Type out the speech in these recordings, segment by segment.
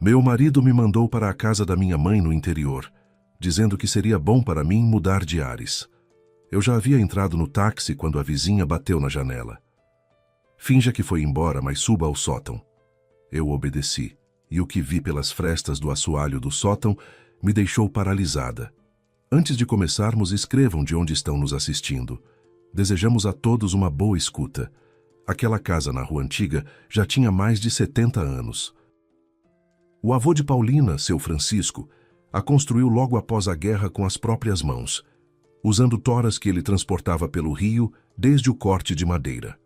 Meu marido me mandou para a casa da minha mãe no interior, dizendo que seria bom para mim mudar de ares. Eu já havia entrado no táxi quando a vizinha bateu na janela. Finja que foi embora, mas suba ao sótão. Eu obedeci, e o que vi pelas frestas do assoalho do sótão me deixou paralisada. Antes de começarmos, escrevam de onde estão nos assistindo. Desejamos a todos uma boa escuta. Aquela casa na Rua Antiga já tinha mais de 70 anos. O avô de Paulina, seu Francisco, a construiu logo após a guerra com as próprias mãos, usando toras que ele transportava pelo rio desde o corte de madeira.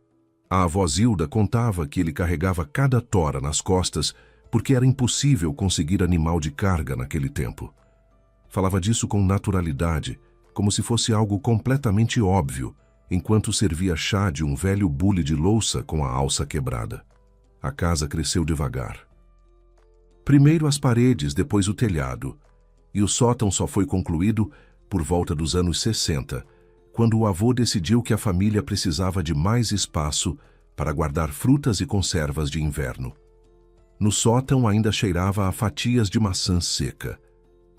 A avó Zilda contava que ele carregava cada tora nas costas porque era impossível conseguir animal de carga naquele tempo. Falava disso com naturalidade, como se fosse algo completamente óbvio, enquanto servia chá de um velho bule de louça com a alça quebrada. A casa cresceu devagar. Primeiro as paredes, depois o telhado, e o sótão só foi concluído por volta dos anos 60, quando o avô decidiu que a família precisava de mais espaço para guardar frutas e conservas de inverno. No sótão ainda cheirava a fatias de maçã seca.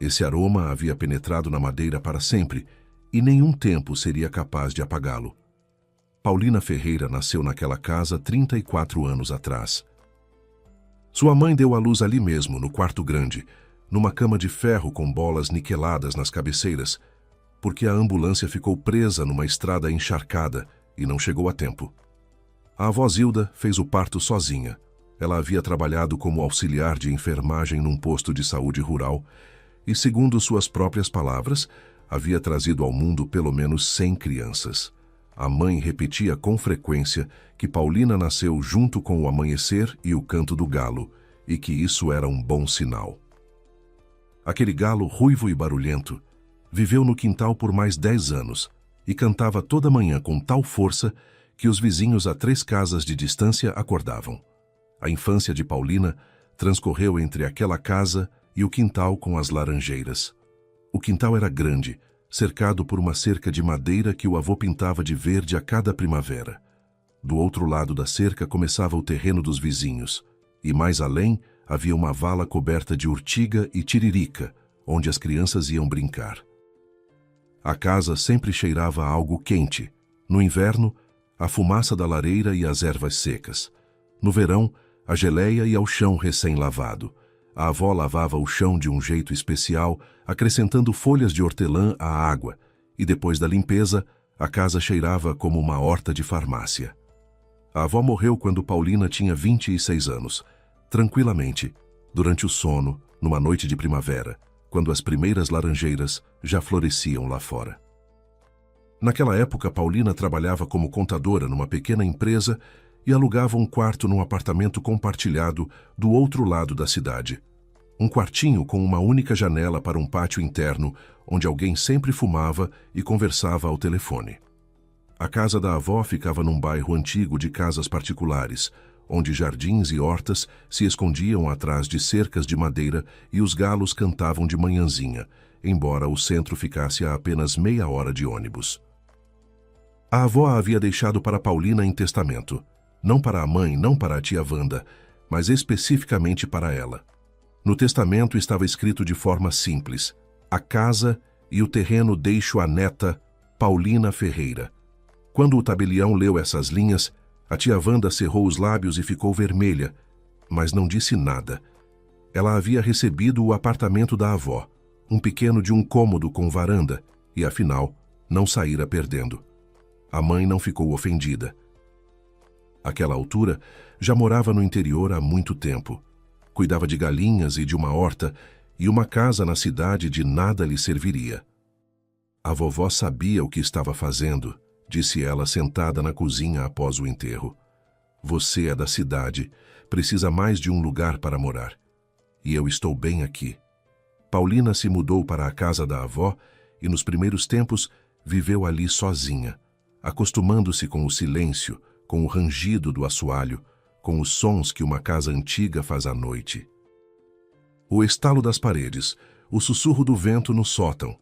Esse aroma havia penetrado na madeira para sempre, e nenhum tempo seria capaz de apagá-lo. Paulina Ferreira nasceu naquela casa 34 anos atrás. Sua mãe deu à luz ali mesmo, no quarto grande, numa cama de ferro com bolas niqueladas nas cabeceiras, porque a ambulância ficou presa numa estrada encharcada e não chegou a tempo. A avó Zilda fez o parto sozinha. Ela havia trabalhado como auxiliar de enfermagem num posto de saúde rural e, segundo suas próprias palavras, havia trazido ao mundo pelo menos 100 crianças. A mãe repetia com frequência que Paulina nasceu junto com o amanhecer e o canto do galo, e que isso era um bom sinal. Aquele galo ruivo e barulhento viveu no quintal por mais 10 anos e cantava toda manhã com tal força que os vizinhos a 3 casas de distância acordavam. A infância de Paulina transcorreu entre aquela casa e o quintal com as laranjeiras. O quintal era grande, cercado por uma cerca de madeira que o avô pintava de verde a cada primavera. Do outro lado da cerca começava o terreno dos vizinhos, e mais além havia uma vala coberta de urtiga e tiririca, onde as crianças iam brincar. A casa sempre cheirava a algo quente. No inverno, a fumaça da lareira e as ervas secas. No verão, a geleia e ao chão recém-lavado. A avó lavava o chão de um jeito especial, acrescentando folhas de hortelã à água, e depois da limpeza, a casa cheirava como uma horta de farmácia. A avó morreu quando Paulina tinha 26 anos, tranquilamente, durante o sono, numa noite de primavera, quando as primeiras laranjeiras já floresciam lá fora. Naquela época, Paulina trabalhava como contadora numa pequena empresa e alugava um quarto num apartamento compartilhado do outro lado da cidade. Um quartinho com uma única janela para um pátio interno, onde alguém sempre fumava e conversava ao telefone. A casa da avó ficava num bairro antigo de casas particulares, onde jardins e hortas se escondiam atrás de cercas de madeira e os galos cantavam de manhãzinha, embora o centro ficasse a apenas meia hora de ônibus. A avó a havia deixado para Paulina em testamento. Não para a mãe, não para a tia Wanda, mas especificamente para ela. No testamento estava escrito de forma simples: a casa e o terreno deixo à neta Paulina Ferreira. Quando o tabelião leu essas linhas, a tia Wanda cerrou os lábios e ficou vermelha, mas não disse nada. Ela havia recebido o apartamento da avó, um pequeno de um cômodo com varanda, e afinal, não saíra perdendo. A mãe não ficou ofendida. Àquela altura, já morava no interior há muito tempo. Cuidava de galinhas e de uma horta, e uma casa na cidade de nada lhe serviria. A vovó sabia o que estava fazendo, disse ela sentada na cozinha após o enterro. Você é da cidade, precisa mais de um lugar para morar. E eu estou bem aqui. Paulina se mudou para a casa da avó e nos primeiros tempos viveu ali sozinha, acostumando-se com o silêncio, com o rangido do assoalho, com os sons que uma casa antiga faz à noite. O estalo das paredes, o sussurro do vento no sótão,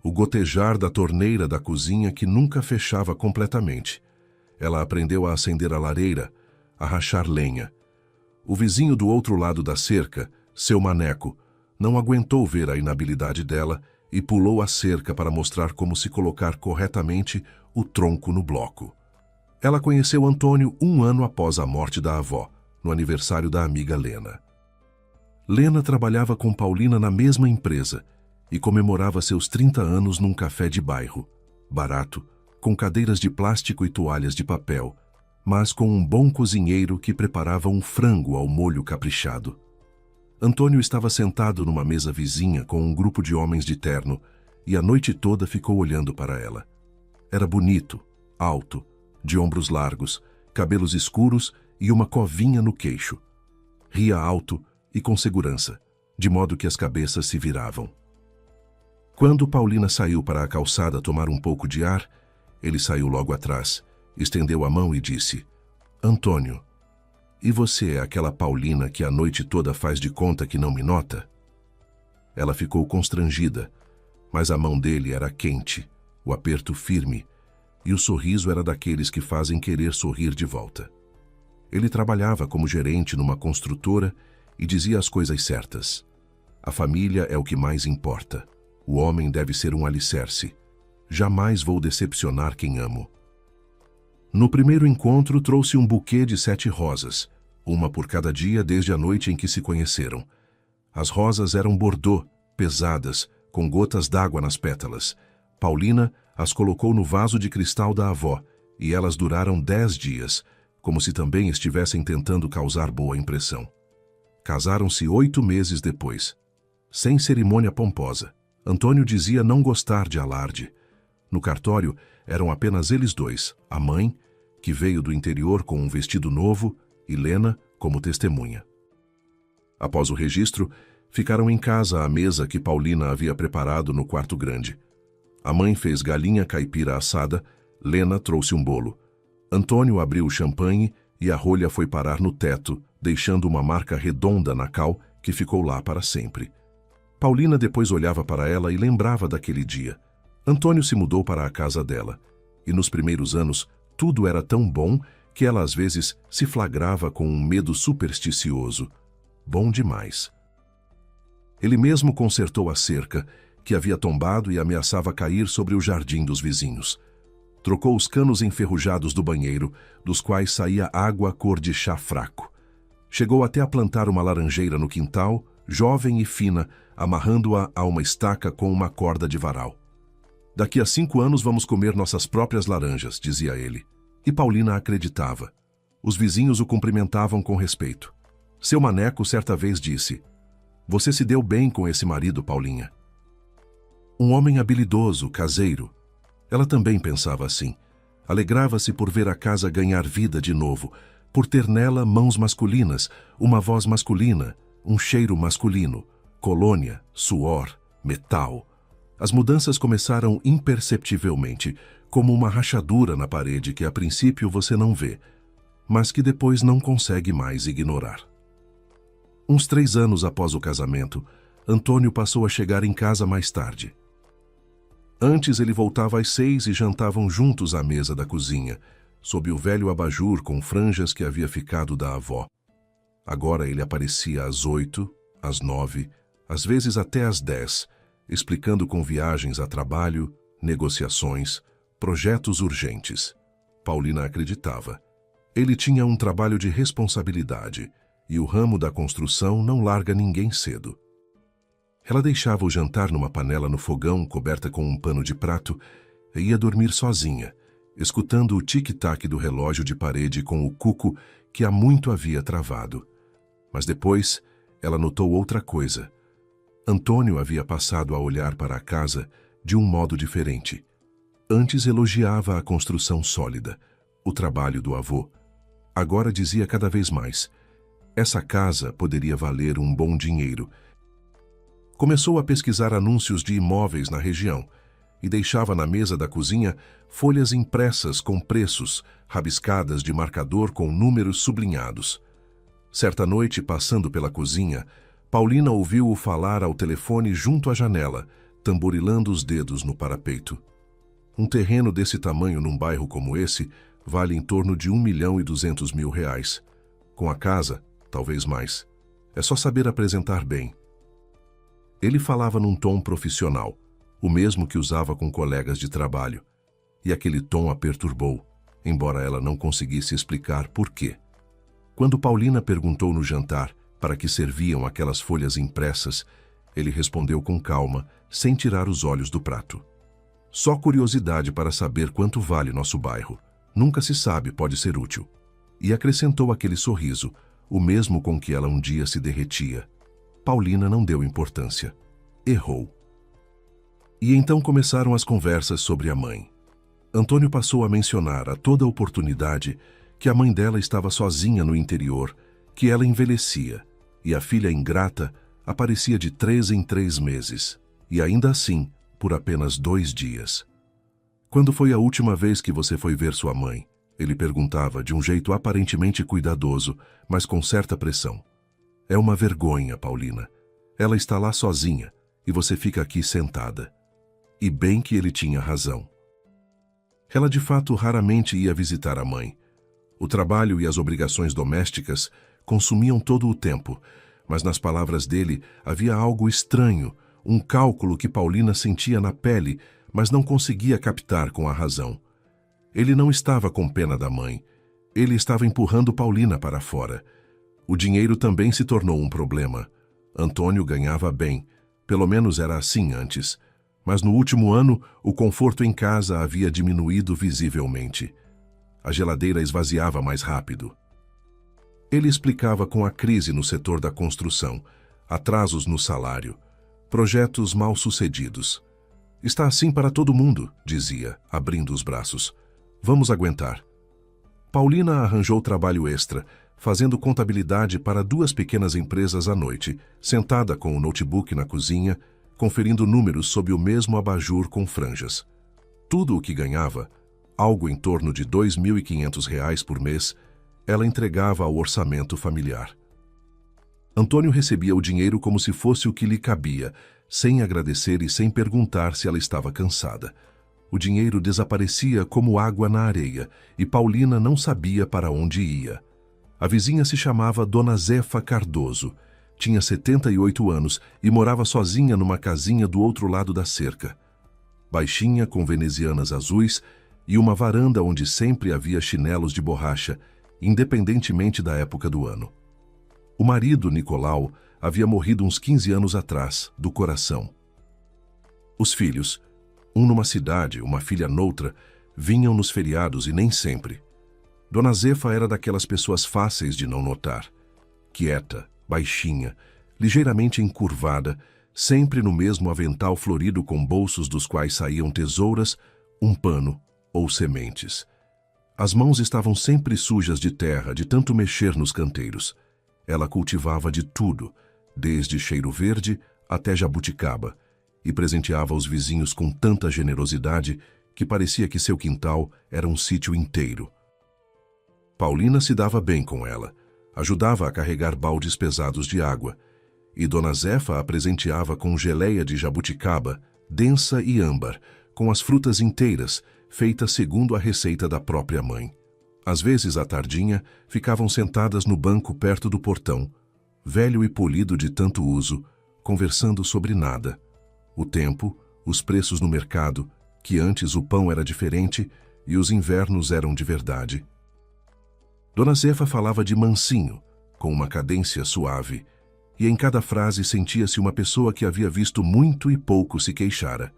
o gotejar da torneira da cozinha que nunca fechava completamente. Ela aprendeu a acender a lareira, a rachar lenha. O vizinho do outro lado da cerca, Seu maneco, não aguentou ver a inabilidade dela e pulou a cerca para mostrar como se colocar corretamente o tronco no bloco. Ela conheceu Antônio 1 ano após a morte da avó, no aniversário da amiga Lena. Lena trabalhava com Paulina na mesma empresa e comemorava seus 30 anos num café de bairro, barato, com cadeiras de plástico e toalhas de papel, mas com um bom cozinheiro que preparava um frango ao molho caprichado. Antônio estava sentado numa mesa vizinha com um grupo de homens de terno e a noite toda ficou olhando para ela. Era bonito, alto, de ombros largos, cabelos escuros e uma covinha no queixo. Ria alto e com segurança, de modo que as cabeças se viravam. Quando Paulina saiu para a calçada tomar um pouco de ar, ele saiu logo atrás, estendeu a mão e disse: Antônio, e você é aquela Paulina que a noite toda faz de conta que não me nota? Ela ficou constrangida, mas a mão dele era quente, o aperto firme, e o sorriso era daqueles que fazem querer sorrir de volta. Ele trabalhava como gerente numa construtora e dizia as coisas certas. A família é o que mais importa. O homem deve ser um alicerce. Jamais vou decepcionar quem amo. No primeiro encontro, trouxe um buquê de 7 rosas, uma por cada dia desde a noite em que se conheceram. As rosas eram bordô, pesadas, com gotas d'água nas pétalas. Paulina as colocou no vaso de cristal da avó, e elas duraram 10 dias, como se também estivessem tentando causar boa impressão. Casaram-se 8 meses depois. Sem cerimônia pomposa. Antônio dizia não gostar de alarde. No cartório, eram apenas eles dois, a mãe, que veio do interior com um vestido novo, e Lena como testemunha. Após o registro, ficaram em casa à mesa que Paulina havia preparado no quarto grande. A mãe fez galinha caipira assada, Lena trouxe um bolo. Antônio abriu o champanhe e a rolha foi parar no teto, deixando uma marca redonda na cal que ficou lá para sempre. Paulina depois olhava para ela e lembrava daquele dia. Antônio se mudou para a casa dela, e nos primeiros anos tudo era tão bom que ela às vezes se flagrava com um medo supersticioso. Bom demais. Ele mesmo consertou a cerca, que havia tombado e ameaçava cair sobre o jardim dos vizinhos. Trocou os canos enferrujados do banheiro, dos quais saía água cor de chá fraco. Chegou até a plantar uma laranjeira no quintal, jovem e fina, amarrando-a a uma estaca com uma corda de varal. Daqui a 5 anos vamos comer nossas próprias laranjas, dizia ele. E Paulina acreditava. Os vizinhos o cumprimentavam com respeito. Seu maneco certa vez disse: Você se deu bem com esse marido, Paulinha. Um homem habilidoso, caseiro. Ela também pensava assim. Alegrava-se por ver a casa ganhar vida de novo, por ter nela mãos masculinas, uma voz masculina, um cheiro masculino, colônia, suor, metal. As mudanças começaram imperceptivelmente, como uma rachadura na parede que a princípio você não vê, mas que depois não consegue mais ignorar. Uns 3 anos após o casamento, Antônio passou a chegar em casa mais tarde. Antes ele voltava às 6 e jantavam juntos à mesa da cozinha, sob o velho abajur com franjas que havia ficado da avó. Agora ele aparecia às 8, às 9, às vezes até às 10, explicando com viagens a trabalho, negociações, projetos urgentes. Paulina acreditava. Ele tinha um trabalho de responsabilidade, e o ramo da construção não larga ninguém cedo. Ela deixava o jantar numa panela no fogão coberta com um pano de prato e ia dormir sozinha, escutando o tic-tac do relógio de parede com o cuco que há muito havia travado. Mas depois ela notou outra coisa. Antônio havia passado a olhar para a casa de um modo diferente. Antes elogiava a construção sólida, o trabalho do avô. Agora dizia cada vez mais: essa casa poderia valer um bom dinheiro. Começou a pesquisar anúncios de imóveis na região e deixava na mesa da cozinha folhas impressas com preços, rabiscadas de marcador com números sublinhados. Certa noite, passando pela cozinha, Paulina ouviu-o falar ao telefone junto à janela, tamborilando os dedos no parapeito. Um terreno desse tamanho num bairro como esse vale em torno de R$ 1.200.000. Com a casa, talvez mais. É só saber apresentar bem. Ele falava num tom profissional, o mesmo que usava com colegas de trabalho, e aquele tom a perturbou, embora ela não conseguisse explicar por quê. Quando Paulina perguntou no jantar para que serviam aquelas folhas impressas, ele respondeu com calma, sem tirar os olhos do prato. Só curiosidade para saber quanto vale nosso bairro. Nunca se sabe, pode ser útil. E acrescentou aquele sorriso, o mesmo com que ela um dia se derretia. Paulina não deu importância. Errou. E então começaram as conversas sobre a mãe. Antônio passou a mencionar a toda oportunidade que a mãe dela estava sozinha no interior, que ela envelhecia, e a filha ingrata aparecia de 3 em 3 meses, e ainda assim, por apenas 2 dias. Quando foi a última vez que você foi ver sua mãe? Ele perguntava de um jeito aparentemente cuidadoso, mas com certa pressão. É uma vergonha, Paulina. Ela está lá sozinha, e você fica aqui sentada. E bem que ele tinha razão. Ela de fato raramente ia visitar a mãe. O trabalho e as obrigações domésticas consumiam todo o tempo, mas nas palavras dele havia algo estranho, um cálculo que Paulina sentia na pele, mas não conseguia captar com a razão. Ele não estava com pena da mãe. Ele estava empurrando Paulina para fora. O dinheiro também se tornou um problema. Antônio ganhava bem, pelo menos era assim antes. Mas no último ano, o conforto em casa havia diminuído visivelmente. A geladeira esvaziava mais rápido. Ele explicava com a crise no setor da construção, atrasos no salário, projetos mal sucedidos. Está assim para todo mundo, dizia, abrindo os braços. Vamos aguentar. Paulina arranjou trabalho extra, fazendo contabilidade para 2 pequenas empresas à noite, sentada com o notebook na cozinha, conferindo números sob o mesmo abajur com franjas. Tudo o que ganhava, algo em torno de R$ 2.500 por mês, ela entregava ao orçamento familiar. Antônio recebia o dinheiro como se fosse o que lhe cabia, sem agradecer e sem perguntar se ela estava cansada. O dinheiro desaparecia como água na areia, e Paulina não sabia para onde ia. A vizinha se chamava Dona Zefa Cardoso. Tinha 78 anos e morava sozinha numa casinha do outro lado da cerca. Baixinha, com venezianas azuis, e uma varanda onde sempre havia chinelos de borracha, independentemente da época do ano. O marido, Nicolau, havia morrido uns 15 anos atrás, do coração. Os filhos, um numa cidade, uma filha noutra, vinham nos feriados e nem sempre. Dona Zefa era daquelas pessoas fáceis de não notar. Quieta, baixinha, ligeiramente encurvada, sempre no mesmo avental florido com bolsos dos quais saíam tesouras, um pano ou sementes. As mãos estavam sempre sujas de terra, de tanto mexer nos canteiros. Ela cultivava de tudo, desde cheiro verde até jabuticaba, e presenteava os vizinhos com tanta generosidade que parecia que seu quintal era um sítio inteiro. Paulina se dava bem com ela, ajudava a carregar baldes pesados de água, e Dona Zefa a presenteava com geleia de jabuticaba, densa e âmbar, com as frutas inteiras, feitas segundo a receita da própria mãe. Às vezes, à tardinha, ficavam sentadas no banco perto do portão, velho e polido de tanto uso, conversando sobre nada. O tempo, os preços no mercado, que antes o pão era diferente e os invernos eram de verdade. Dona Zefa falava de mansinho, com uma cadência suave, e em cada frase sentia-se uma pessoa que havia visto muito e pouco se queixara.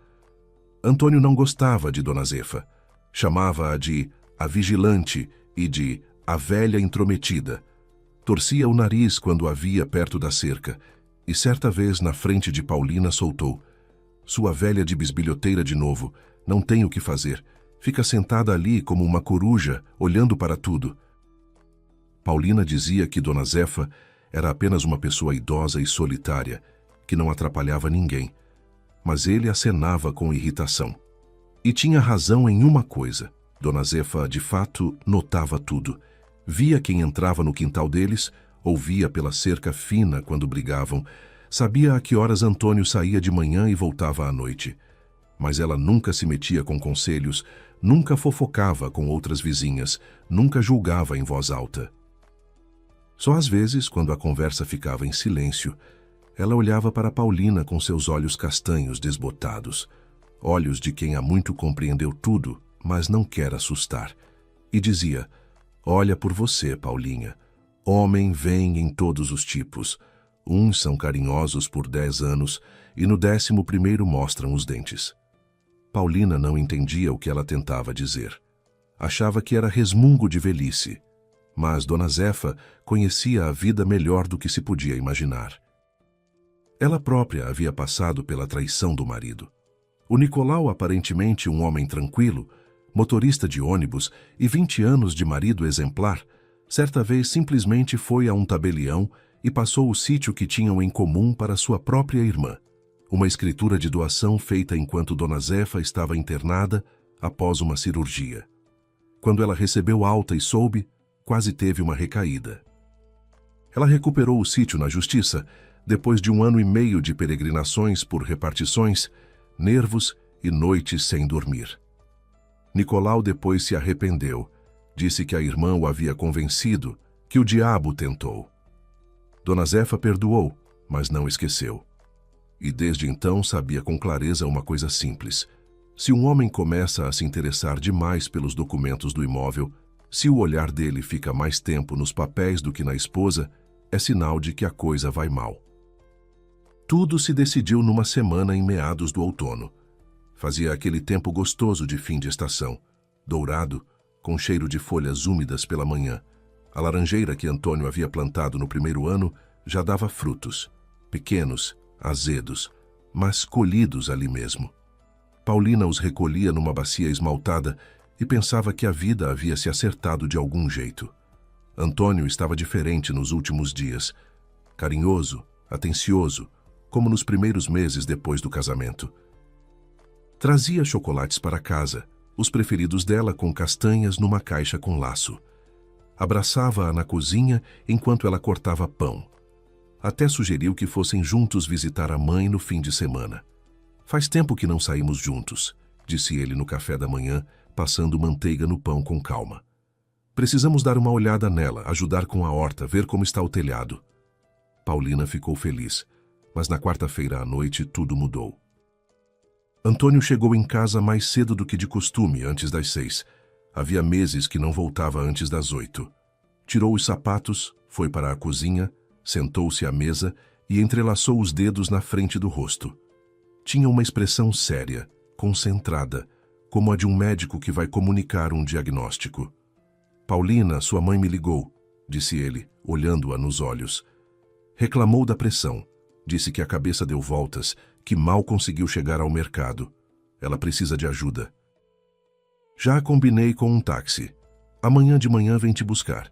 Antônio não gostava de Dona Zefa. Chamava-a de a vigilante e de a velha intrometida. Torcia o nariz quando a via perto da cerca, e certa vez na frente de Paulina soltou: "Sua velha de bisbilhoteira de novo, não tem o que fazer. Fica sentada ali como uma coruja, olhando para tudo." Paulina dizia que Dona Zefa era apenas uma pessoa idosa e solitária, que não atrapalhava ninguém. Mas ele acenava com irritação. E tinha razão em uma coisa. Dona Zefa, de fato, notava tudo. Via quem entrava no quintal deles, ouvia pela cerca fina quando brigavam, sabia a que horas Antônio saía de manhã e voltava à noite. Mas ela nunca se metia com conselhos, nunca fofocava com outras vizinhas, nunca julgava em voz alta. Só às vezes, quando a conversa ficava em silêncio, ela olhava para Paulina com seus olhos castanhos desbotados, olhos de quem há muito compreendeu tudo, mas não quer assustar, e dizia: olha por você, Paulinha. Homem vem em todos os tipos. Uns são carinhosos por 10 anos e no 11º mostram os dentes. Paulina não entendia o que ela tentava dizer. Achava que era resmungo de velhice. Mas Dona Zefa conhecia a vida melhor do que se podia imaginar. Ela própria havia passado pela traição do marido. O Nicolau, aparentemente um homem tranquilo, motorista de ônibus e 20 anos de marido exemplar, certa vez simplesmente foi a um tabelião e passou o sítio que tinham em comum para sua própria irmã. Uma escritura de doação feita enquanto Dona Zefa estava internada após uma cirurgia. Quando ela recebeu alta e soube, quase teve uma recaída. Ela recuperou o sítio na justiça, depois de 1 ano e meio de peregrinações por repartições, nervos e noites sem dormir. Nicolau depois se arrependeu, disse que a irmã o havia convencido, que o diabo tentou. Dona Zefa perdoou, mas não esqueceu. E desde então sabia com clareza uma coisa simples: se um homem começa a se interessar demais pelos documentos do imóvel, se o olhar dele fica mais tempo nos papéis do que na esposa, é sinal de que a coisa vai mal. Tudo se decidiu numa semana em meados do outono. Fazia aquele tempo gostoso de fim de estação, dourado, com cheiro de folhas úmidas pela manhã. A laranjeira que Antônio havia plantado no 1º ano já dava frutos, pequenos, azedos, mas colhidos ali mesmo. Paulina os recolhia numa bacia esmaltada e pensava que a vida havia se acertado de algum jeito. Antônio estava diferente nos últimos dias, carinhoso, atencioso, como nos primeiros meses depois do casamento. Trazia chocolates para casa, os preferidos dela com castanhas numa caixa com laço. Abraçava-a na cozinha enquanto ela cortava pão. Até sugeriu que fossem juntos visitar a mãe no fim de semana. Faz tempo que não saímos juntos, disse ele no café da manhã, passando manteiga no pão com calma. Precisamos dar uma olhada nela, ajudar com a horta, ver como está o telhado. Paulina ficou feliz, mas na quarta-feira à noite tudo mudou. Antônio chegou em casa mais cedo do que de costume, antes das 6. Havia meses que não voltava antes das 8. Tirou os sapatos, foi para a cozinha, sentou-se à mesa e entrelaçou os dedos na frente do rosto. Tinha uma expressão séria, concentrada, como a de um médico que vai comunicar um diagnóstico. Paulina, sua mãe me ligou, disse ele, olhando-a nos olhos. Reclamou da pressão, disse que a cabeça deu voltas, que mal conseguiu chegar ao mercado. Ela precisa de ajuda. Já combinei com um táxi. Amanhã de manhã vem te buscar.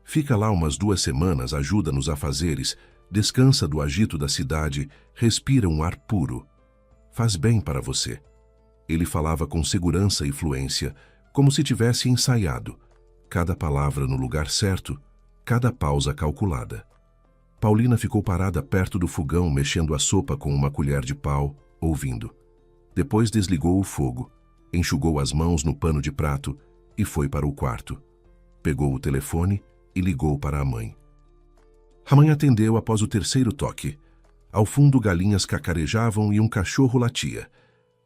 Fica lá umas 2 semanas, ajuda nos afazeres, descansa do agito da cidade, respira um ar puro. Faz bem para você. Ele falava com segurança e fluência, como se tivesse ensaiado. Cada palavra no lugar certo, cada pausa calculada. Paulina ficou parada perto do fogão, mexendo a sopa com uma colher de pau, ouvindo. Depois desligou o fogo, enxugou as mãos no pano de prato e foi para o quarto. Pegou o telefone e ligou para a mãe. A mãe atendeu após o 3º toque. Ao fundo, galinhas cacarejavam e um cachorro latia.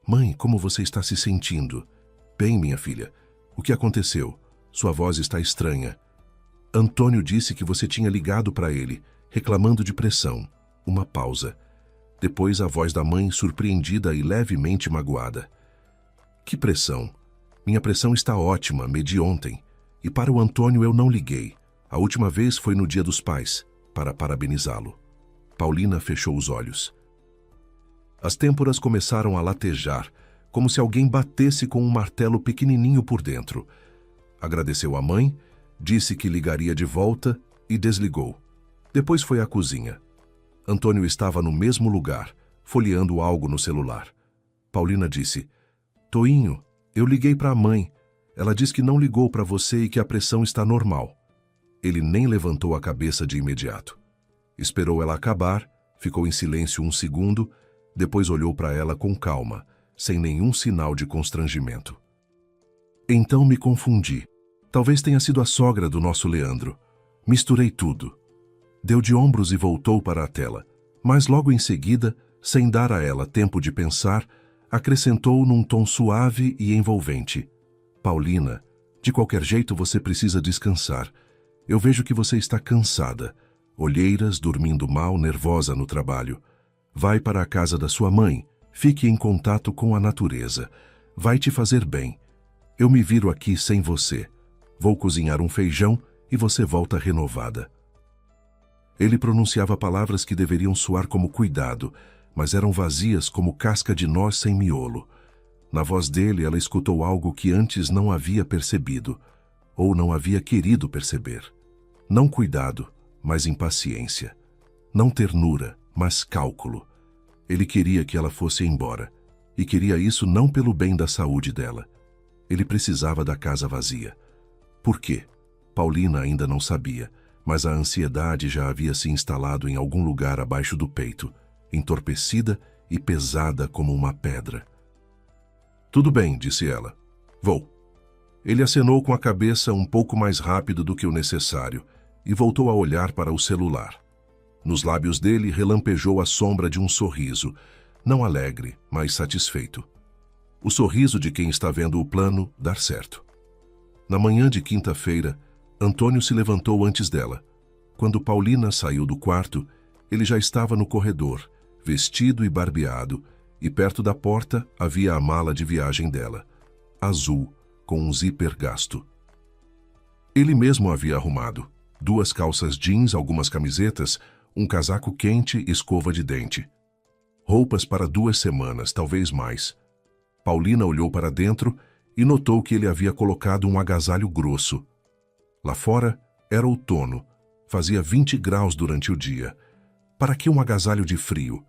Mãe, como você está se sentindo? Bem, minha filha. O que aconteceu? Sua voz está estranha. Antônio disse que você tinha ligado para ele, reclamando de pressão. Uma pausa. Depois a voz da mãe, surpreendida e levemente magoada. Que pressão? Minha pressão está ótima, medi ontem. E para o Antônio eu não liguei. A última vez foi no Dia dos Pais, para parabenizá-lo. Paulina fechou os olhos. As têmporas começaram a latejar, como se alguém batesse com um martelo pequenininho por dentro. Agradeceu à mãe, disse que ligaria de volta e desligou. Depois foi à cozinha. Antônio estava no mesmo lugar, folheando algo no celular. Paulina disse: Toinho, eu liguei para a mãe. Ela diz que não ligou para você e que a pressão está normal. Ele nem levantou a cabeça de imediato. Esperou ela acabar, ficou em silêncio 1 segundo, depois olhou para ela com calma, sem nenhum sinal de constrangimento. Então me confundi. Talvez tenha sido a sogra do nosso Leandro. Misturei tudo. Deu de ombros e voltou para a tela, mas logo em seguida, sem dar a ela tempo de pensar, acrescentou num tom suave e envolvente: Paulina, de qualquer jeito você precisa descansar. Eu vejo que você está cansada. Olheiras, dormindo mal, nervosa no trabalho. Vai para a casa da sua mãe. Fique em contato com a natureza. Vai te fazer bem. Eu me viro aqui sem você. Vou cozinhar um feijão e você volta renovada. Ele pronunciava palavras que deveriam soar como cuidado, mas eram vazias como casca de noz sem miolo. Na voz dele, ela escutou algo que antes não havia percebido, ou não havia querido perceber. Não cuidado, mas impaciência. Não ternura, mas cálculo. Ele queria que ela fosse embora, e queria isso não pelo bem da saúde dela. Ele precisava da casa vazia. Por quê? Paulina ainda não sabia, mas a ansiedade já havia se instalado em algum lugar abaixo do peito, entorpecida e pesada como uma pedra. Tudo bem, disse ela. Vou. Ele acenou com a cabeça um pouco mais rápido do que o necessário e voltou a olhar para o celular. Nos lábios dele relampejou a sombra de um sorriso, não alegre, mas satisfeito. O sorriso de quem está vendo o plano dar certo. Na manhã de quinta-feira, Antônio se levantou antes dela. Quando Paulina saiu do quarto, ele já estava no corredor, vestido e barbeado, e perto da porta havia a mala de viagem dela, azul, com um zíper gasto. Ele mesmo havia arrumado: 2 calças jeans, algumas camisetas, um casaco quente, escova de dente. Roupas para 2 semanas, talvez mais. Paulina olhou para dentro e notou que ele havia colocado um agasalho grosso. Lá fora era outono, fazia 20 graus durante o dia. Para que um agasalho de frio?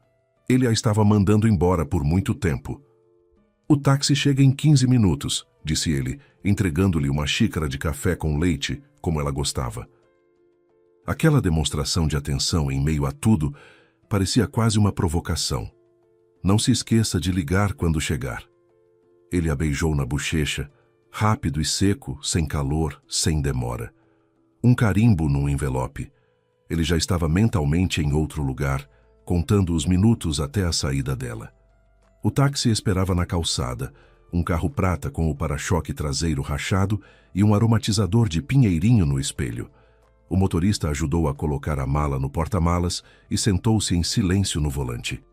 Ele a estava mandando embora por muito tempo. O táxi chega em 15 minutos, disse ele, entregando-lhe uma xícara de café com leite, como ela gostava. Aquela demonstração de atenção em meio a tudo parecia quase uma provocação. Não se esqueça de ligar quando chegar. Ele a beijou na bochecha, rápido e seco, sem calor, sem demora. Um carimbo num envelope. Ele já estava mentalmente em outro lugar, contando os minutos até a saída dela. O táxi esperava na calçada, um carro prata com o para-choque traseiro rachado e um aromatizador de pinheirinho no espelho. O motorista ajudou a colocar a mala no porta-malas e sentou-se em silêncio no volante.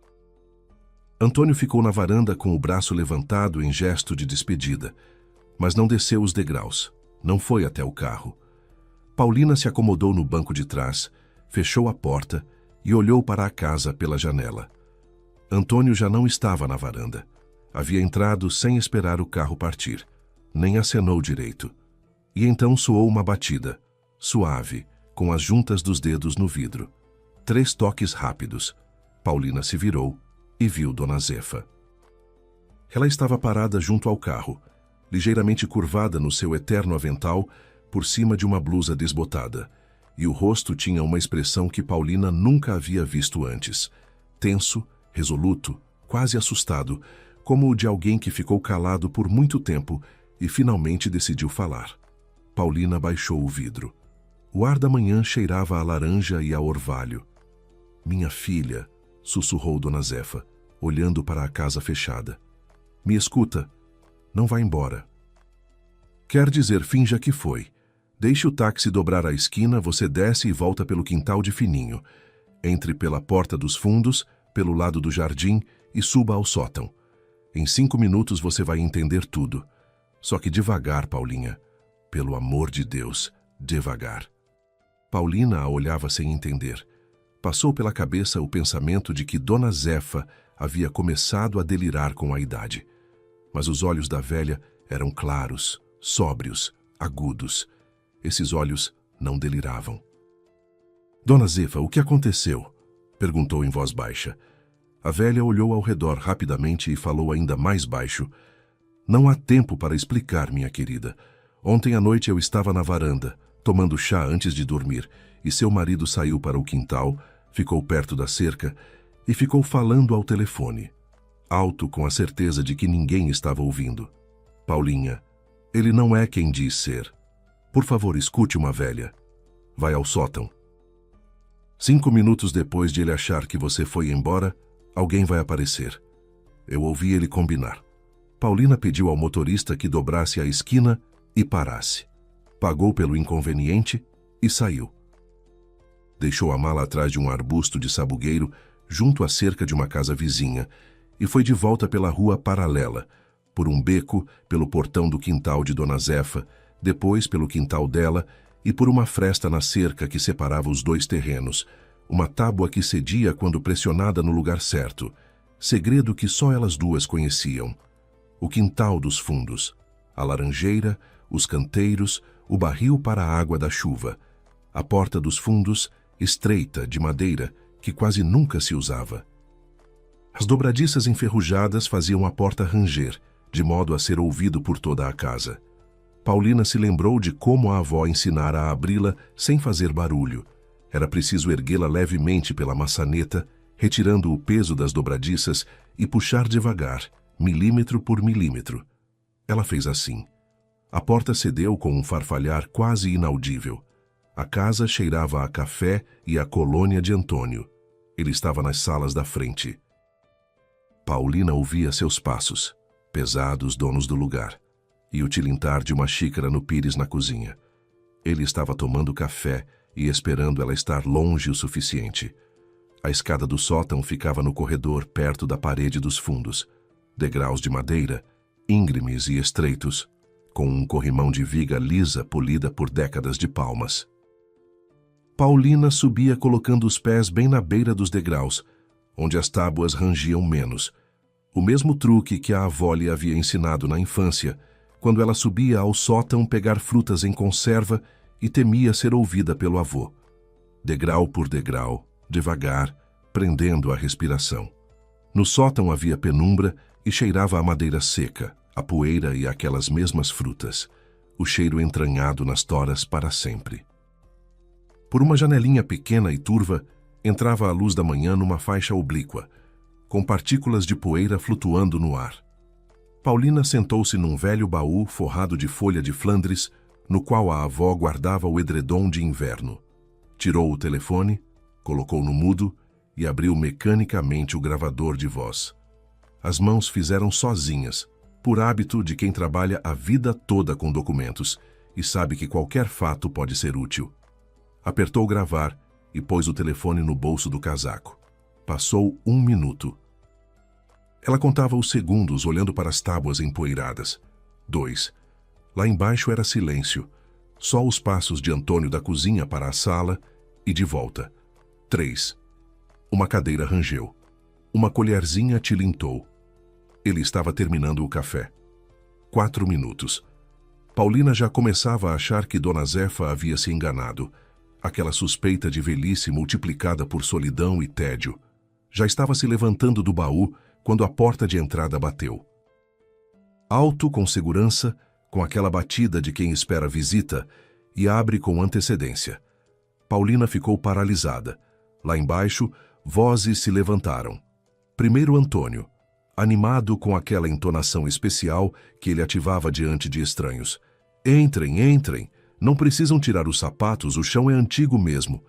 Antônio ficou na varanda com o braço levantado em gesto de despedida, mas não desceu os degraus, não foi até o carro. Paulina se acomodou no banco de trás, fechou a porta e olhou para a casa pela janela. Antônio já não estava na varanda. Havia entrado sem esperar o carro partir. Nem acenou direito. E então soou uma batida, suave, com as juntas dos dedos no vidro. 3 toques rápidos. Paulina se virou e viu Dona Zefa. Ela estava parada junto ao carro, ligeiramente curvada no seu eterno avental, por cima de uma blusa desbotada, e o rosto tinha uma expressão que Paulina nunca havia visto antes. Tenso, resoluto, quase assustado, como o de alguém que ficou calado por muito tempo e finalmente decidiu falar. Paulina baixou o vidro. O ar da manhã cheirava a laranja e a orvalho. Minha filha, sussurrou Dona Zefa, olhando para a casa fechada. Me escuta, não vá embora. Quer dizer, finja que foi. Deixe o táxi dobrar a esquina, você desce e volta pelo quintal de fininho. Entre pela porta dos fundos, pelo lado do jardim e suba ao sótão. Em 5 minutos você vai entender tudo. Só que devagar, Paulinha. Pelo amor de Deus, devagar. Paulina a olhava sem entender. Passou pela cabeça o pensamento de que Dona Zefa havia começado a delirar com a idade. Mas os olhos da velha eram claros, sóbrios, agudos. Esses olhos não deliravam. Dona Zefa, o que aconteceu? Perguntou em voz baixa. A velha olhou ao redor rapidamente e falou ainda mais baixo. Não há tempo para explicar, minha querida. Ontem à noite eu estava na varanda, tomando chá antes de dormir, e seu marido saiu para o quintal, ficou perto da cerca e ficou falando ao telefone, alto com a certeza de que ninguém estava ouvindo. Paulinha, ele não é quem diz ser. Por favor, escute uma velha. Vai ao sótão. 5 minutos depois de ele achar que você foi embora, alguém vai aparecer. Eu ouvi ele combinar. Paulina pediu ao motorista que dobrasse a esquina e parasse. Pagou pelo inconveniente e saiu. Deixou a mala atrás de um arbusto de sabugueiro, junto à cerca de uma casa vizinha, e foi de volta pela rua paralela, por um beco, pelo portão do quintal de Dona Zefa, depois pelo quintal dela e por uma fresta na cerca que separava os dois terrenos, uma tábua que cedia quando pressionada no lugar certo, segredo que só elas duas conheciam. O quintal dos fundos, a laranjeira, os canteiros, o barril para a água da chuva, a porta dos fundos, estreita, de madeira, que quase nunca se usava. As dobradiças enferrujadas faziam a porta ranger, de modo a ser ouvido por toda a casa. Paulina se lembrou de como a avó ensinara a abri-la sem fazer barulho. Era preciso erguê-la levemente pela maçaneta, retirando o peso das dobradiças e puxar devagar, milímetro por milímetro. Ela fez assim. A porta cedeu com um farfalhar quase inaudível. A casa cheirava a café e a colônia de Antônio. Ele estava nas salas da frente. Paulina ouvia seus passos, pesados, donos do lugar, e o tilintar de uma xícara no pires na cozinha. Ele estava tomando café e esperando ela estar longe o suficiente. A escada do sótão ficava no corredor, perto da parede dos fundos. Degraus de madeira, íngremes e estreitos, com um corrimão de viga lisa polida por décadas de palmas. Paulina subia colocando os pés bem na beira dos degraus, onde as tábuas rangiam menos. O mesmo truque que a avó lhe havia ensinado na infância, quando ela subia ao sótão pegar frutas em conserva e temia ser ouvida pelo avô. Degrau por degrau, devagar, prendendo a respiração. No sótão havia penumbra e cheirava a madeira seca, a poeira e aquelas mesmas frutas, o cheiro entranhado nas toras para sempre. Por uma janelinha pequena e turva, entrava a luz da manhã numa faixa oblíqua, com partículas de poeira flutuando no ar. Paulina sentou-se num velho baú forrado de folha de Flandres, no qual a avó guardava o edredom de inverno. Tirou o telefone, colocou no mudo e abriu mecanicamente o gravador de voz. As mãos fizeram sozinhas, por hábito de quem trabalha a vida toda com documentos e sabe que qualquer fato pode ser útil. Apertou gravar e pôs o telefone no bolso do casaco. Passou 1 minuto. Ela contava os segundos olhando para as tábuas empoeiradas. 2. Lá embaixo era silêncio. Só os passos de Antônio da cozinha para a sala e de volta. 3. Uma cadeira rangeu. Uma colherzinha tilintou. Ele estava terminando o café. 4 minutos. Paulina já começava a achar que Dona Zefa havia se enganado. Aquela suspeita de velhice multiplicada por solidão e tédio. Já estava se levantando do baú quando a porta de entrada bateu. Alto, com segurança, com aquela batida de quem espera visita, e abre com antecedência. Paulina ficou paralisada. Lá embaixo, vozes se levantaram. Primeiro Antônio, animado com aquela entonação especial que ele ativava diante de estranhos. Entrem, entrem. Não precisam tirar os sapatos, o chão é antigo mesmo.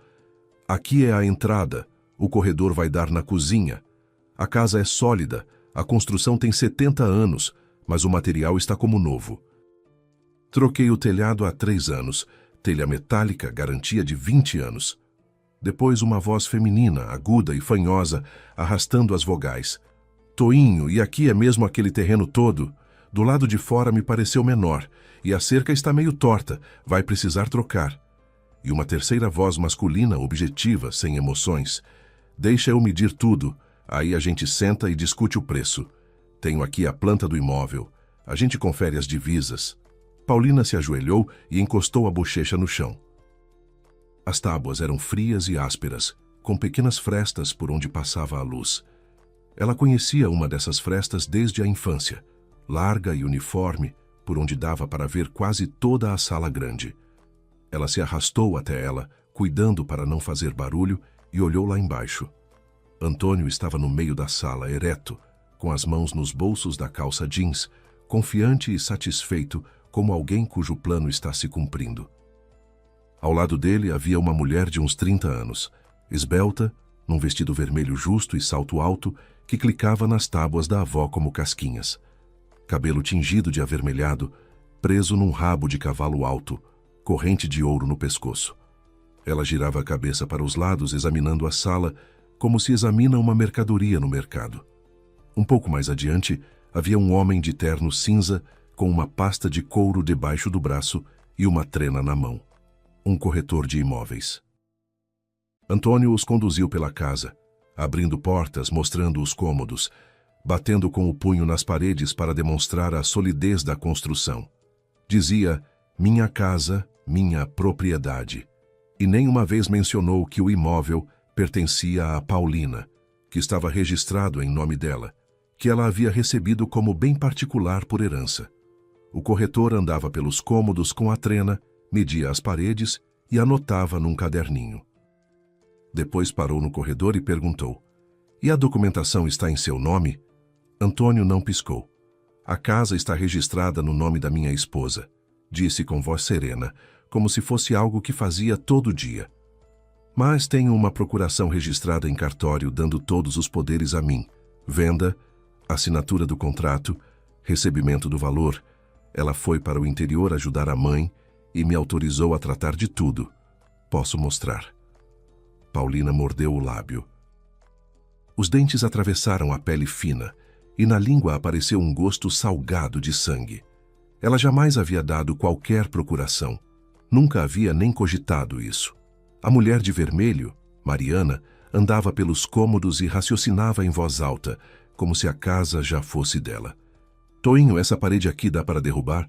Aqui é a entrada, o corredor vai dar na cozinha. A casa é sólida, a construção tem 70 anos, mas o material está como novo. Troquei o telhado há 3 anos, telha metálica, garantia de 20 anos. Depois uma voz feminina, aguda e fanhosa, arrastando as vogais. Toinho, e aqui é mesmo aquele terreno todo? Do lado de fora me pareceu menor, e a cerca está meio torta, vai precisar trocar. E uma terceira voz masculina, objetiva, sem emoções. Deixa eu medir tudo, aí a gente senta e discute o preço. Tenho aqui a planta do imóvel, a gente confere as divisas. Paulina se ajoelhou e encostou a bochecha no chão. As tábuas eram frias e ásperas, com pequenas frestas por onde passava a luz. Ela conhecia uma dessas frestas desde a infância, larga e uniforme, por onde dava para ver quase toda a sala grande. Ela se arrastou até ela, cuidando para não fazer barulho, e olhou lá embaixo. Antônio estava no meio da sala, ereto, com as mãos nos bolsos da calça jeans, confiante e satisfeito como alguém cujo plano está se cumprindo. Ao lado dele havia uma mulher de uns 30 anos, esbelta, num vestido vermelho justo e salto alto, que clicava nas tábuas da avó como casquinhas. Cabelo tingido de avermelhado, preso num rabo de cavalo alto, corrente de ouro no pescoço. Ela girava a cabeça para os lados, examinando a sala, como se examina uma mercadoria no mercado. Um pouco mais adiante, havia um homem de terno cinza, com uma pasta de couro debaixo do braço e uma trena na mão. Um corretor de imóveis. Antônio os conduziu pela casa, abrindo portas, mostrando os cômodos, batendo com o punho nas paredes para demonstrar a solidez da construção. Dizia, minha casa, minha propriedade. E nem uma vez mencionou que o imóvel pertencia a Paulina, que estava registrado em nome dela, que ela havia recebido como bem particular por herança. O corretor andava pelos cômodos com a trena, media as paredes e anotava num caderninho. Depois parou no corredor e perguntou, e a documentação está em seu nome? Antônio não piscou. A casa está registrada no nome da minha esposa, disse com voz serena, como se fosse algo que fazia todo dia. Mas tenho uma procuração registrada em cartório dando todos os poderes a mim. Venda, assinatura do contrato, recebimento do valor. Ela foi para o interior ajudar a mãe e me autorizou a tratar de tudo. Posso mostrar. Paulina mordeu o lábio. Os dentes atravessaram a pele fina e na língua apareceu um gosto salgado de sangue. Ela jamais havia dado qualquer procuração. Nunca havia nem cogitado isso. A mulher de vermelho, Mariana, andava pelos cômodos e raciocinava em voz alta, como se a casa já fosse dela. Toinho, essa parede aqui dá para derrubar?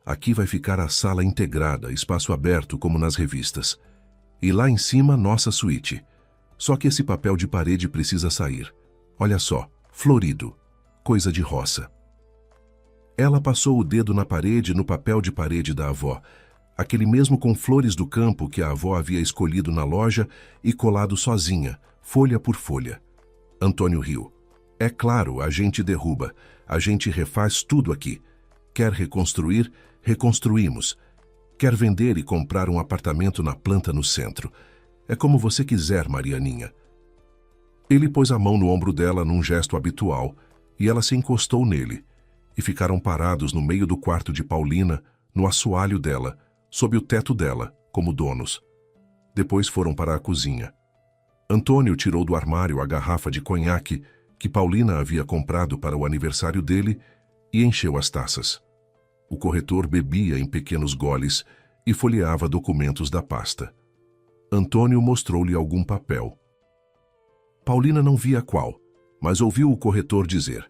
Aqui vai ficar a sala integrada, espaço aberto como nas revistas. E lá em cima, nossa suíte. Só que esse papel de parede precisa sair. Olha só, florido. Coisa de roça. Ela passou o dedo na parede, no papel de parede da avó, aquele mesmo com flores do campo que a avó havia escolhido na loja e colado sozinha, folha por folha. Antônio riu. É claro, a gente derruba, a gente refaz tudo aqui. Quer reconstruir, reconstruímos. Quer vender e comprar um apartamento na planta no centro. É como você quiser, Marianinha. Ele pôs a mão no ombro dela num gesto habitual e ela se encostou nele. E ficaram parados no meio do quarto de Paulina, no assoalho dela, sob o teto dela, como donos. Depois foram para a cozinha. Antônio tirou do armário a garrafa de conhaque que Paulina havia comprado para o aniversário dele e encheu as taças. O corretor bebia em pequenos goles e folheava documentos da pasta. Antônio mostrou-lhe algum papel. Paulina não via qual, mas ouviu o corretor dizer: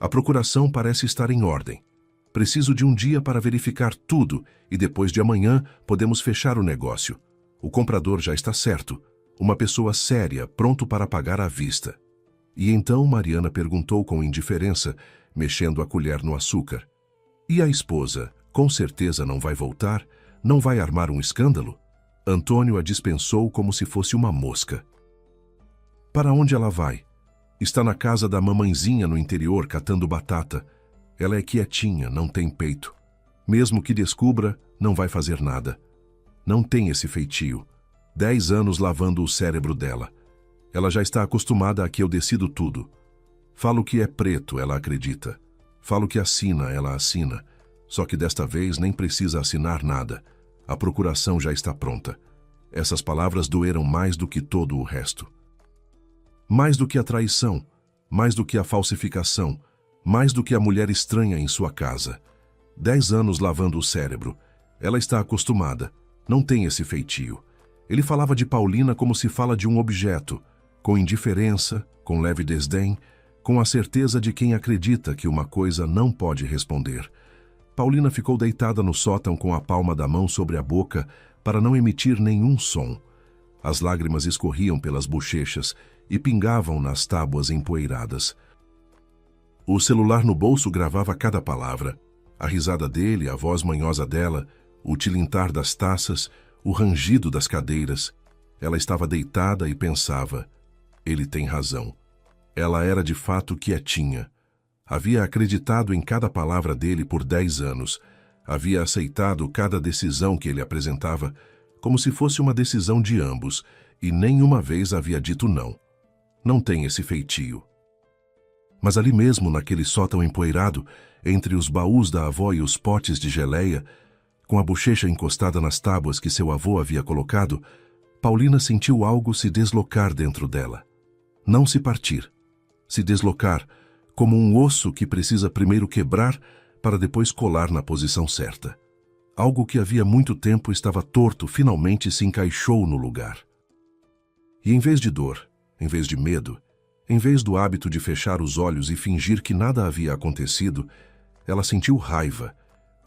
a procuração parece estar em ordem. Preciso de um dia para verificar tudo e depois de amanhã podemos fechar o negócio. O comprador já está certo, uma pessoa séria, pronto para pagar à vista. E então Mariana perguntou com indiferença, mexendo a colher no açúcar: e a esposa, com certeza não vai voltar? Não vai armar um escândalo? Antônio a dispensou como se fosse uma mosca. Para onde ela vai? Está na casa da mamãezinha no interior catando batata. Ela é quietinha, não tem peito. Mesmo que descubra, não vai fazer nada. Não tem esse feitio. 10 anos lavando o cérebro dela. Ela já está acostumada a que eu decido tudo. Falo que é preto, ela acredita. Falo que assina, ela assina. Só que desta vez nem precisa assinar nada. A procuração já está pronta. Essas palavras doeram mais do que todo o resto. Mais do que a traição, mais do que a falsificação, mais do que a mulher estranha em sua casa. 10 anos lavando o cérebro. Ela está acostumada. Não tem esse feitio. Ele falava de Paulina como se fala de um objeto, com indiferença, com leve desdém, com a certeza de quem acredita que uma coisa não pode responder. Paulina ficou deitada no sótão com a palma da mão sobre a boca para não emitir nenhum som. As lágrimas escorriam pelas bochechas e pingavam nas tábuas empoeiradas. O celular no bolso gravava cada palavra. A risada dele, a voz manhosa dela, o tilintar das taças, o rangido das cadeiras. Ela estava deitada e pensava: ele tem razão. Ela era de fato quietinha. Havia acreditado em cada palavra dele por 10 anos. Havia aceitado cada decisão que ele apresentava, como se fosse uma decisão de ambos, e nenhuma vez havia dito não. Não tem esse feitio. Mas ali mesmo, naquele sótão empoeirado, entre os baús da avó e os potes de geleia, com a bochecha encostada nas tábuas que seu avô havia colocado, Paulina sentiu algo se deslocar dentro dela. Não se partir. Se deslocar, como um osso que precisa primeiro quebrar para depois colar na posição certa. Algo que havia muito tempo estava torto finalmente se encaixou no lugar. E em vez de dor, em vez de medo, em vez do hábito de fechar os olhos e fingir que nada havia acontecido, ela sentiu raiva,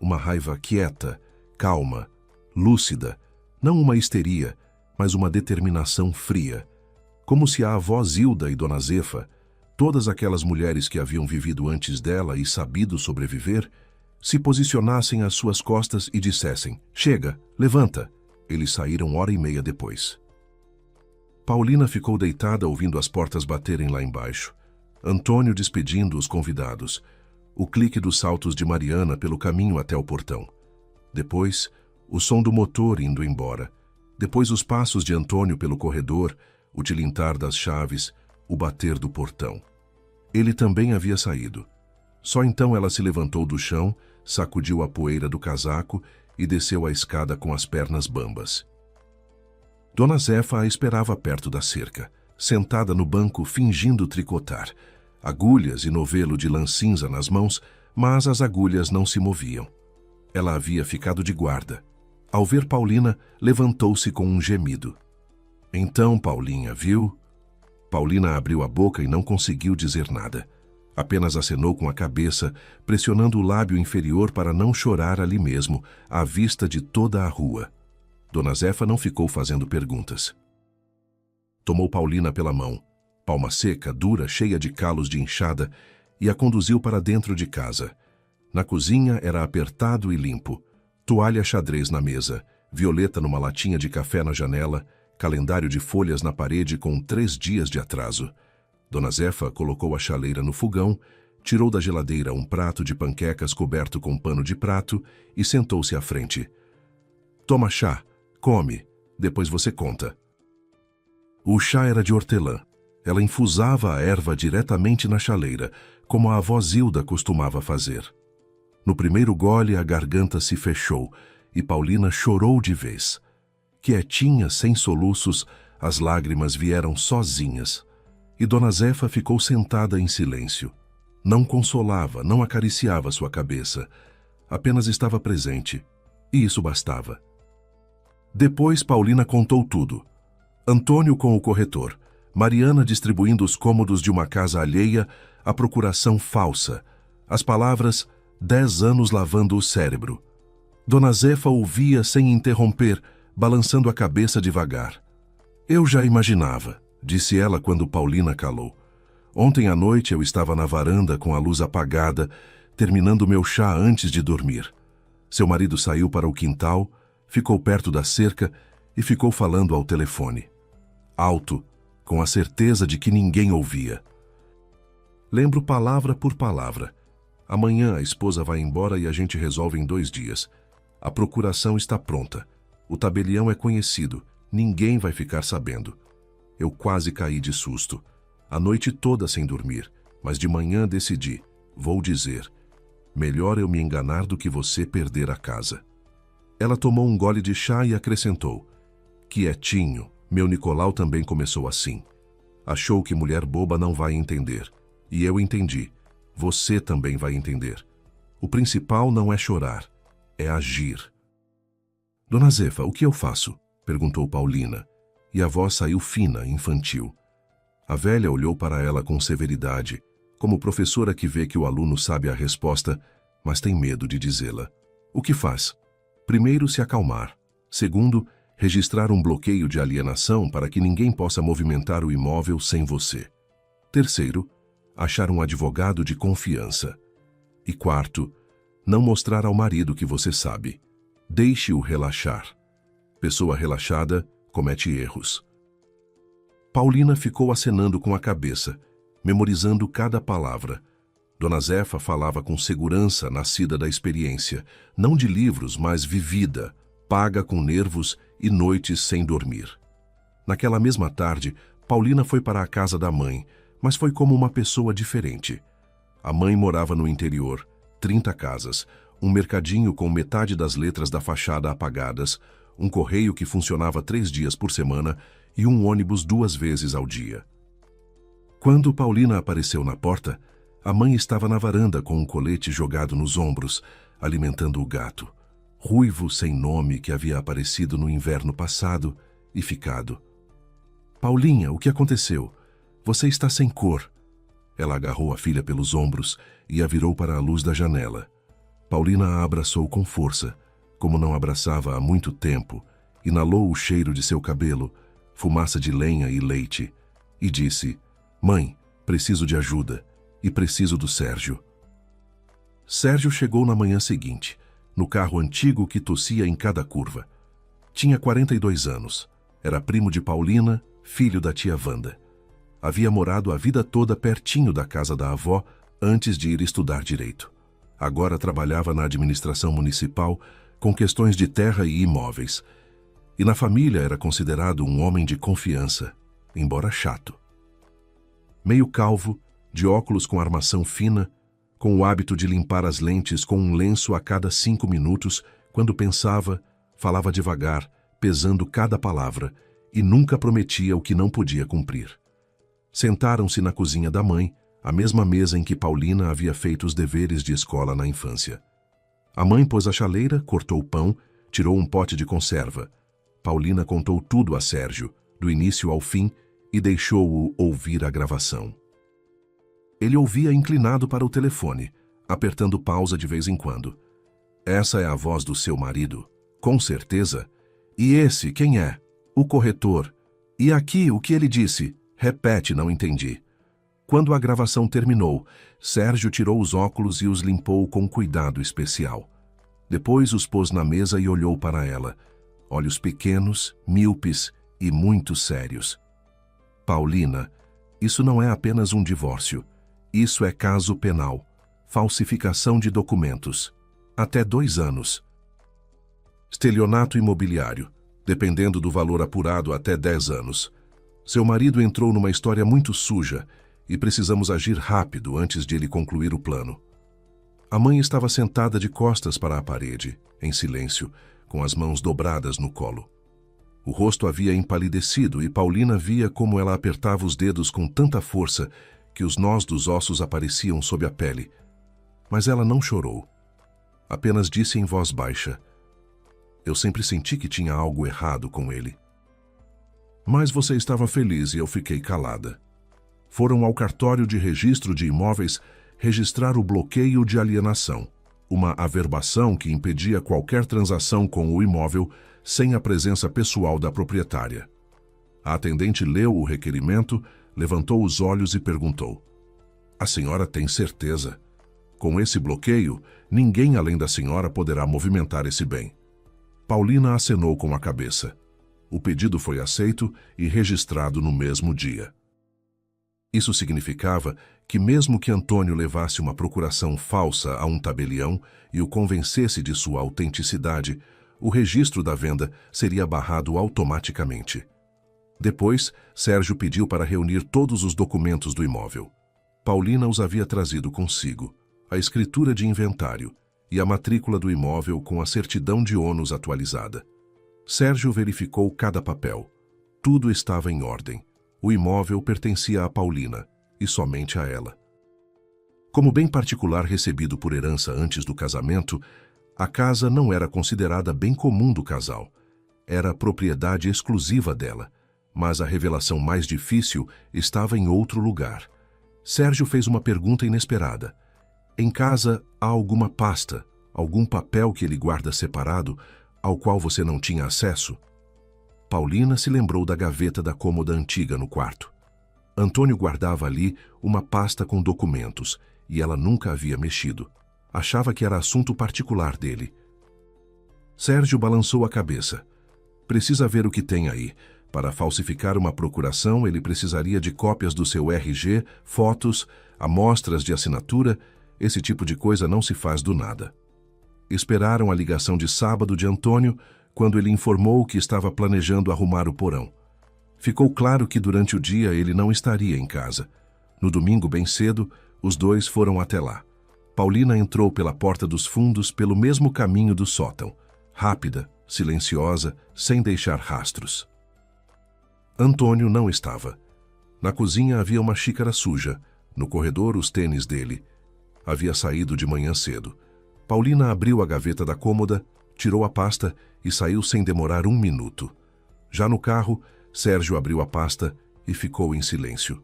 uma raiva quieta, calma, lúcida, não uma histeria, mas uma determinação fria, como se a avó Zilda e Dona Zefa, todas aquelas mulheres que haviam vivido antes dela e sabido sobreviver, se posicionassem às suas costas e dissessem: chega, levanta. Eles saíram 1h30 depois. Paulina ficou deitada ouvindo as portas baterem lá embaixo, Antônio despedindo os convidados, o clique dos saltos de Mariana pelo caminho até o portão. Depois, o som do motor indo embora. Depois os passos de Antônio pelo corredor, o tilintar das chaves, o bater do portão. Ele também havia saído. Só então ela se levantou do chão, sacudiu a poeira do casaco e desceu a escada com as pernas bambas. Dona Zefa a esperava perto da cerca, sentada no banco fingindo tricotar, agulhas e novelo de lã cinza nas mãos, mas as agulhas não se moviam. Ela havia ficado de guarda. Ao ver Paulina, levantou-se com um gemido. Então, Paulinha, viu? Paulina abriu a boca e não conseguiu dizer nada. Apenas acenou com a cabeça, pressionando o lábio inferior para não chorar ali mesmo, à vista de toda a rua. Dona Zefa não ficou fazendo perguntas. Tomou Paulina pela mão, palma seca, dura, cheia de calos de inchada, e a conduziu para dentro de casa. Na cozinha era apertado e limpo. Toalha xadrez na mesa, violeta numa latinha de café na janela, calendário de folhas na parede com 3 dias de atraso. Dona Zefa colocou a chaleira no fogão, tirou da geladeira um prato de panquecas coberto com pano de prato e sentou-se à frente. Toma chá, come, depois você conta. O chá era de hortelã. Ela infusava a erva diretamente na chaleira, como a avó Zilda costumava fazer. No primeiro gole, a garganta se fechou e Paulina chorou de vez. Quietinha, sem soluços, as lágrimas vieram sozinhas. E Dona Zefa ficou sentada em silêncio. Não consolava, não acariciava sua cabeça. Apenas estava presente. E isso bastava. Depois, Paulina contou tudo. Antônio com o corretor, Mariana distribuindo os cômodos de uma casa alheia, a procuração falsa, as palavras 10 anos lavando o cérebro. Dona Zefa ouvia sem interromper, balançando a cabeça devagar. Eu já imaginava, disse ela quando Paulina calou. Ontem à noite eu estava na varanda com a luz apagada, terminando meu chá antes de dormir. Seu marido saiu para o quintal, ficou perto da cerca e ficou falando ao telefone. Alto, com a certeza de que ninguém ouvia. Lembro palavra por palavra. Amanhã a esposa vai embora e a gente resolve em 2 dias. A procuração está pronta. O tabelião é conhecido. Ninguém vai ficar sabendo. Eu quase caí de susto. A noite toda sem dormir. Mas de manhã decidi. Vou dizer. Melhor eu me enganar do que você perder a casa. Ela tomou um gole de chá e acrescentou. Quietinho. Meu Nicolau também começou assim. Achou que mulher boba não vai entender. E eu entendi. Você também vai entender. O principal não é chorar, é agir. Dona Zefa, o que eu faço? Perguntou Paulina. E a voz saiu fina, infantil. A velha olhou para ela com severidade, como professora que vê que o aluno sabe a resposta, mas tem medo de dizê-la. O que faz? Primeiro, se acalmar. Segundo, registrar um bloqueio de alienação para que ninguém possa movimentar o imóvel sem você. Terceiro, achar um advogado de confiança. E quarto, não mostrar ao marido que você sabe. Deixe-o relaxar. Pessoa relaxada comete erros. Paulina ficou acenando com a cabeça, memorizando cada palavra. Dona Zefa falava com segurança nascida da experiência, não de livros, mas vivida, paga com nervos e noites sem dormir. Naquela mesma tarde, Paulina foi para a casa da mãe, mas foi como uma pessoa diferente. A mãe morava no interior, 30 casas, um mercadinho com metade das letras da fachada apagadas, um correio que funcionava 3 dias por semana e um ônibus 2 vezes ao dia. Quando Paulina apareceu na porta, a mãe estava na varanda com um colete jogado nos ombros, alimentando o gato, ruivo sem nome que havia aparecido no inverno passado e ficado. "Paulinha, o que aconteceu? Você está sem cor." Ela agarrou a filha pelos ombros e a virou para a luz da janela. Paulina a abraçou com força, como não abraçava há muito tempo, inalou o cheiro de seu cabelo, fumaça de lenha e leite, e disse: "Mãe, preciso de ajuda, e preciso do Sérgio." Sérgio chegou na manhã seguinte, no carro antigo que tossia em cada curva. Tinha 42 anos, era primo de Paulina, filho da tia Wanda. Havia morado a vida toda pertinho da casa da avó antes de ir estudar direito. Agora trabalhava na administração municipal com questões de terra e imóveis. E na família era considerado um homem de confiança, embora chato. Meio calvo, de óculos com armação fina, com o hábito de limpar as lentes com um lenço a cada 5 minutos, quando pensava, falava devagar, pesando cada palavra, e nunca prometia o que não podia cumprir. Sentaram-se na cozinha da mãe, a mesma mesa em que Paulina havia feito os deveres de escola na infância. A mãe pôs a chaleira, cortou o pão, tirou um pote de conserva. Paulina contou tudo a Sérgio, do início ao fim, e deixou-o ouvir a gravação. Ele ouvia inclinado para o telefone, apertando pausa de vez em quando. "Essa é a voz do seu marido, com certeza. E esse, quem é? O corretor. E aqui, o que ele disse? Repete, não entendi." Quando a gravação terminou, Sérgio tirou os óculos e os limpou com cuidado especial. Depois os pôs na mesa e olhou para ela. Olhos pequenos, míopes e muito sérios. "Paulina, isso não é apenas um divórcio. Isso é caso penal. Falsificação de documentos. Até 2 anos. Estelionato imobiliário. Dependendo do valor apurado, até 10 anos. Seu marido entrou numa história muito suja e precisamos agir rápido antes de ele concluir o plano." A mãe estava sentada de costas para a parede, em silêncio, com as mãos dobradas no colo. O rosto havia empalidecido e Paulina via como ela apertava os dedos com tanta força que os nós dos ossos apareciam sob a pele. Mas ela não chorou. Apenas disse em voz baixa: "Eu sempre senti que tinha algo errado com ele. Mas você estava feliz e eu fiquei calada. Foram ao cartório de registro de imóveis registrar o bloqueio de alienação, uma averbação que impedia qualquer transação com o imóvel sem a presença pessoal da proprietária. A atendente leu o requerimento, levantou os olhos e perguntou: "A senhora tem certeza? Com esse bloqueio, ninguém além da senhora poderá movimentar esse bem." Paulina acenou com a cabeça. O pedido foi aceito e registrado no mesmo dia. Isso significava que mesmo que Antônio levasse uma procuração falsa a um tabelião e o convencesse de sua autenticidade, o registro da venda seria barrado automaticamente. Depois, Sérgio pediu para reunir todos os documentos do imóvel. Paulina os havia trazido consigo: a escritura de inventário e a matrícula do imóvel com a certidão de ônus atualizada. Sérgio verificou cada papel. Tudo estava em ordem. O imóvel pertencia a Paulina, e somente a ela. Como bem particular recebido por herança antes do casamento, a casa não era considerada bem comum do casal. Era propriedade exclusiva dela, mas a revelação mais difícil estava em outro lugar. Sérgio fez uma pergunta inesperada. "Em casa há alguma pasta, algum papel que ele guarda separado, ao qual você não tinha acesso?" Paulina se lembrou da gaveta da cômoda antiga no quarto. Antônio guardava ali uma pasta com documentos, e ela nunca havia mexido. Achava que era assunto particular dele. Sérgio balançou a cabeça. "Precisa ver o que tem aí. Para falsificar uma procuração, ele precisaria de cópias do seu RG, fotos, amostras de assinatura. Esse tipo de coisa não se faz do nada." Esperaram a ligação de sábado de Antônio, quando ele informou que estava planejando arrumar o porão. Ficou claro que durante o dia ele não estaria em casa. No domingo, bem cedo, os dois foram até lá. Paulina entrou pela porta dos fundos pelo mesmo caminho do sótão, rápida, silenciosa, sem deixar rastros. Antônio não estava. Na cozinha havia uma xícara suja, no corredor os tênis dele. Havia saído de manhã cedo. Paulina abriu a gaveta da cômoda, tirou a pasta e saiu sem demorar 1 minuto. Já no carro, Sérgio abriu a pasta e ficou em silêncio.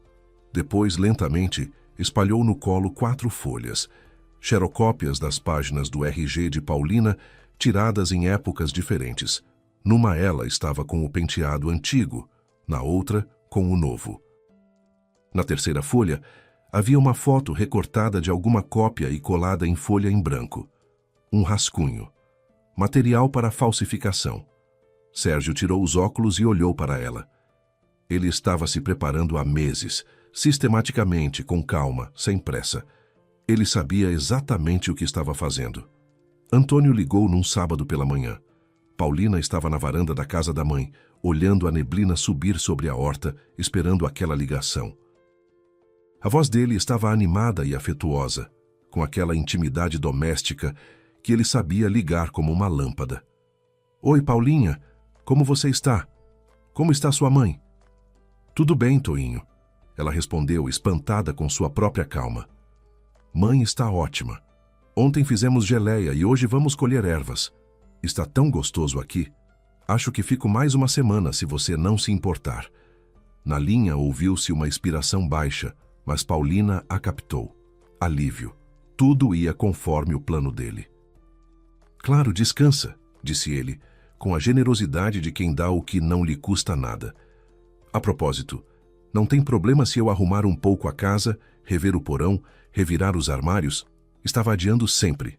Depois, lentamente, espalhou no colo 4 folhas, xerocópias das páginas do RG de Paulina, tiradas em épocas diferentes. Numa ela estava com o penteado antigo, na outra com o novo. Na terceira folha, havia uma foto recortada de alguma cópia e colada em folha em branco. Um rascunho. Material para falsificação. Sérgio tirou os óculos e olhou para ela. Ele estava se preparando há meses, sistematicamente, com calma, sem pressa. Ele sabia exatamente o que estava fazendo. Antônio ligou num sábado pela manhã. Paulina estava na varanda da casa da mãe, olhando a neblina subir sobre a horta, esperando aquela ligação. A voz dele estava animada e afetuosa, com aquela intimidade doméstica que ele sabia ligar como uma lâmpada. "Oi, Paulinha, como você está? Como está sua mãe?" "Tudo bem, Toinho," ela respondeu, espantada com sua própria calma. "Mãe está ótima. Ontem fizemos geleia e hoje vamos colher ervas. Está tão gostoso aqui. Acho que fico mais uma semana se você não se importar." Na linha ouviu-se uma expiração baixa, mas Paulina a captou. Alívio. Tudo ia conforme o plano dele. "Claro, descansa," disse ele, com a generosidade de quem dá o que não lhe custa nada. "A propósito, não tem problema se eu arrumar um pouco a casa, rever o porão, revirar os armários?" Estava adiando sempre.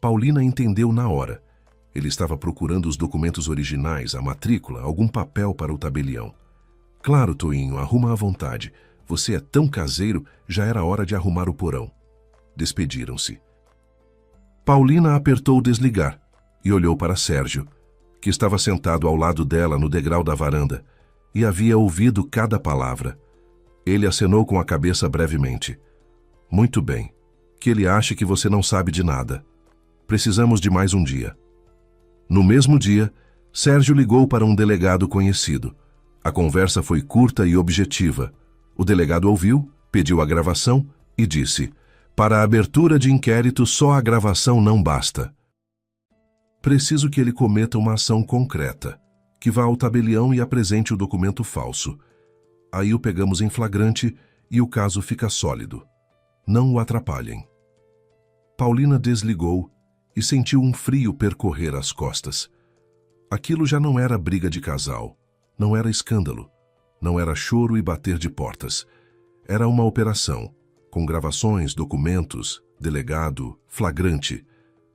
Paulina entendeu na hora. Ele estava procurando os documentos originais, a matrícula, algum papel para o tabelião. "Claro, Toinho, arruma à vontade. Você é tão caseiro, já era hora de arrumar o porão." Despediram-se. Paulina apertou desligar e olhou para Sérgio, que estava sentado ao lado dela no degrau da varanda, e havia ouvido cada palavra. Ele acenou com a cabeça brevemente. "Muito bem. Que ele ache que você não sabe de nada. Precisamos de mais um dia." No mesmo dia, Sérgio ligou para um delegado conhecido. A conversa foi curta e objetiva. O delegado ouviu, pediu a gravação e disse: "Para a abertura de inquérito, só a gravação não basta. Preciso que ele cometa uma ação concreta, que vá ao tabelião e apresente o documento falso. Aí o pegamos em flagrante e o caso fica sólido. Não o atrapalhem." Paulina desligou e sentiu um frio percorrer as costas. Aquilo já não era briga de casal, não era escândalo, não era choro e bater de portas. Era uma operação, com gravações, documentos, delegado, flagrante.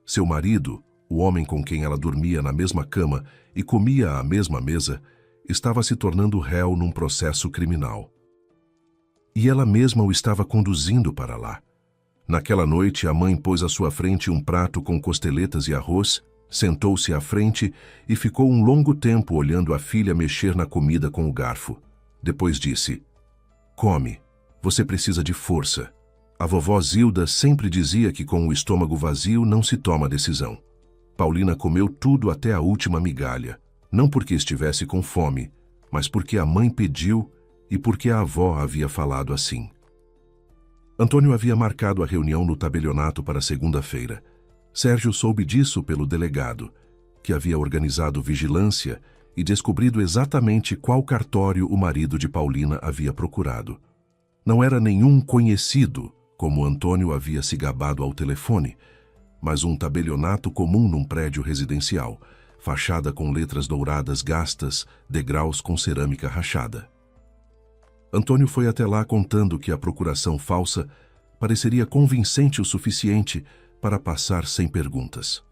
Seu marido, o homem com quem ela dormia na mesma cama e comia à mesma mesa, estava se tornando réu num processo criminal. E ela mesma o estava conduzindo para lá. Naquela noite, a mãe pôs à sua frente um prato com costeletas e arroz, sentou-se à frente e ficou um longo tempo olhando a filha mexer na comida com o garfo. Depois disse: "Come, você precisa de força. A vovó Zilda sempre dizia que com o estômago vazio não se toma decisão." Paulina comeu tudo até a última migalha, não porque estivesse com fome, mas porque a mãe pediu e porque a avó havia falado assim. Antônio havia marcado a reunião no tabelionato para segunda-feira. Sérgio soube disso pelo delegado, que havia organizado vigilância e descobrido exatamente qual cartório o marido de Paulina havia procurado. Não era nenhum conhecido, como Antônio havia se gabado ao telefone, mas um tabelionato comum num prédio residencial, fachada com letras douradas gastas, degraus com cerâmica rachada. Antônio foi até lá contando que a procuração falsa pareceria convincente o suficiente para passar sem perguntas.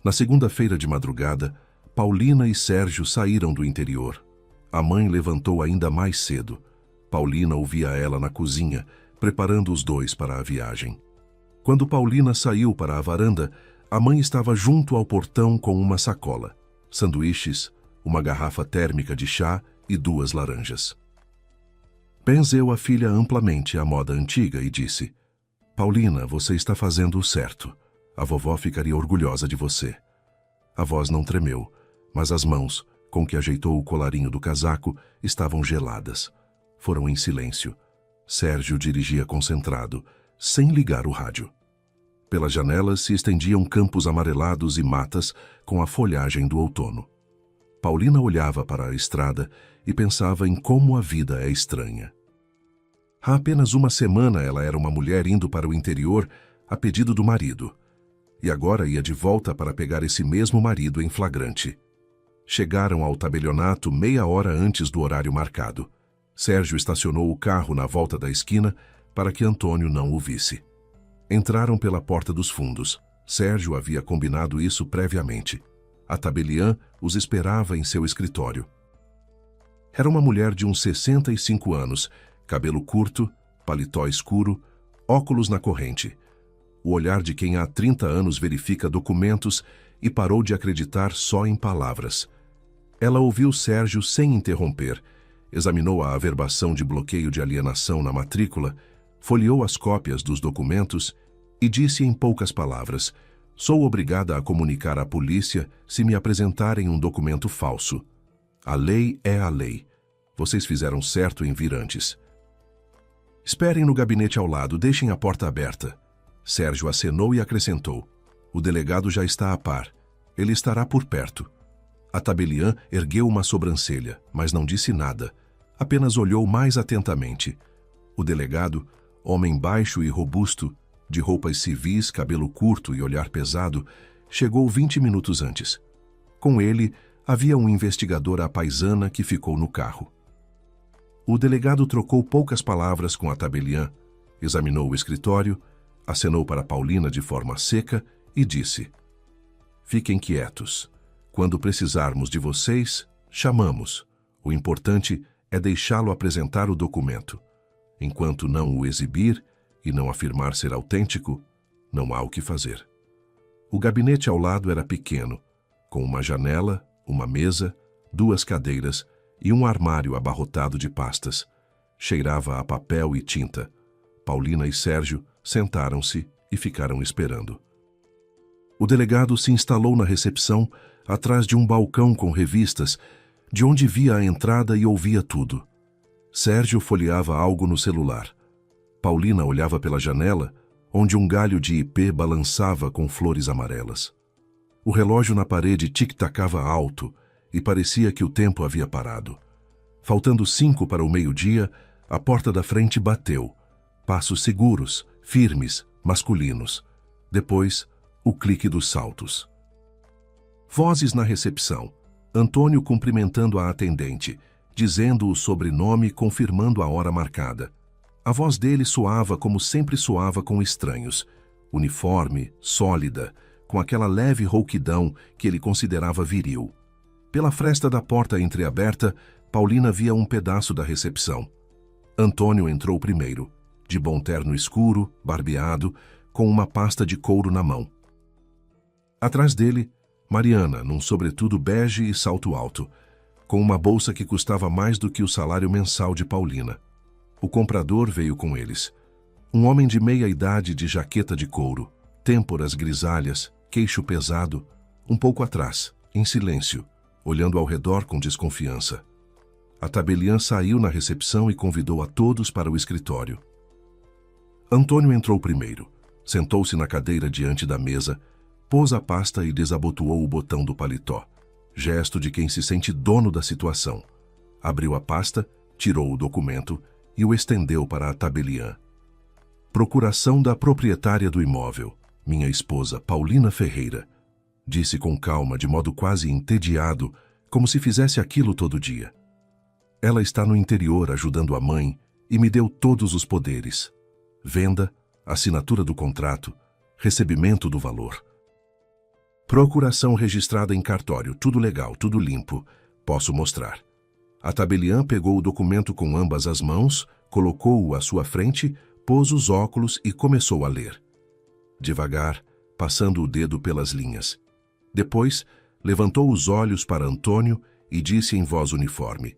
Na segunda-feira de madrugada, Paulina e Sérgio saíram do interior. A mãe levantou ainda mais cedo. Paulina ouvia ela na cozinha, preparando os dois para a viagem. Quando Paulina saiu para a varanda, a mãe estava junto ao portão com uma sacola. sanduíches, uma garrafa térmica de chá e 2 laranjas. Benzeu a filha amplamente à moda antiga e disse: Paulina, você está fazendo o certo. A vovó ficaria orgulhosa de você. A voz não tremeu, mas as mãos, com que ajeitou o colarinho do casaco, estavam geladas. Foram em silêncio. Sérgio dirigia concentrado, sem ligar o rádio. Pelas janelas se estendiam campos amarelados e matas com a folhagem do outono. Paulina olhava para a estrada e pensava em como a vida é estranha. Há apenas uma semana ela era uma mulher indo para o interior a pedido do marido, e agora ia de volta para pegar esse mesmo marido em flagrante. Chegaram ao tabelionato meia hora antes do horário marcado. Sérgio estacionou o carro na volta da esquina para que Antônio não o visse. Entraram pela porta dos fundos. Sérgio havia combinado isso previamente. A tabeliã os esperava em seu escritório. Era uma mulher de uns 65 anos, cabelo curto, paletó escuro, óculos na corrente. O olhar de quem há 30 anos verifica documentos e parou de acreditar só em palavras. Ela ouviu Sérgio sem interromper, examinou a averbação de bloqueio de alienação na matrícula, folheou as cópias dos documentos e disse em poucas palavras: sou obrigada a comunicar à polícia se me apresentarem um documento falso. A lei é a lei. Vocês fizeram certo em vir antes. Esperem no gabinete ao lado, deixem a porta aberta. Sérgio acenou e acrescentou: o delegado já está a par. Ele estará por perto. A tabeliã ergueu uma sobrancelha, mas não disse nada. Apenas olhou mais atentamente. O delegado, homem baixo e robusto, de roupas civis, cabelo curto e olhar pesado, chegou 20 minutos antes. Com ele, havia um investigador à paisana que ficou no carro. O delegado trocou poucas palavras com a tabeliã, examinou o escritório, acenou para Paulina de forma seca e disse: fiquem quietos. Quando precisarmos de vocês, chamamos. O importante é deixá-lo apresentar o documento. Enquanto não o exibir e não afirmar ser autêntico, não há o que fazer. O gabinete ao lado era pequeno, com uma janela, uma mesa, 2 cadeiras e um armário abarrotado de pastas. Cheirava a papel e tinta. Paulina e Sérgio sentaram-se e ficaram esperando. O delegado se instalou na recepção, atrás de um balcão com revistas, de onde via a entrada e ouvia tudo. Sérgio folheava algo no celular. Paulina olhava pela janela, onde um galho de ipê balançava com flores amarelas. O relógio na parede tic-tacava alto e parecia que o tempo havia parado. Faltando 5 para o meio-dia, a porta da frente bateu. Passos seguros, firmes, masculinos. Depois, o clique dos saltos. Vozes na recepção. Antônio cumprimentando a atendente, dizendo o sobrenome, confirmando a hora marcada. A voz dele soava como sempre soava com estranhos. Uniforme, sólida, com aquela leve rouquidão que ele considerava viril. Pela fresta da porta entreaberta, Paulina via um pedaço da recepção. Antônio entrou primeiro, de bom terno escuro, barbeado, com uma pasta de couro na mão. Atrás dele, Mariana, num sobretudo bege e salto alto, com uma bolsa que custava mais do que o salário mensal de Paulina. O comprador veio com eles. Um homem de meia idade de jaqueta de couro, têmporas grisalhas, queixo pesado, um pouco atrás, em silêncio, olhando ao redor com desconfiança. A tabeliã saiu na recepção e convidou a todos para o escritório. Antônio entrou primeiro, sentou-se na cadeira diante da mesa, pôs a pasta e desabotoou o botão do paletó, gesto de quem se sente dono da situação. Abriu a pasta, tirou o documento e o estendeu para a tabeliã. Procuração da proprietária do imóvel, minha esposa Paulina Ferreira, disse com calma, de modo quase entediado, como se fizesse aquilo todo dia. Ela está no interior ajudando a mãe e me deu todos os poderes. Venda, assinatura do contrato, recebimento do valor. Procuração registrada em cartório, tudo legal, tudo limpo. Posso mostrar. A tabeliã pegou o documento com ambas as mãos, colocou-o à sua frente, pôs os óculos e começou a ler. Devagar, passando o dedo pelas linhas. Depois, Levantou os olhos para Antônio e disse em voz uniforme: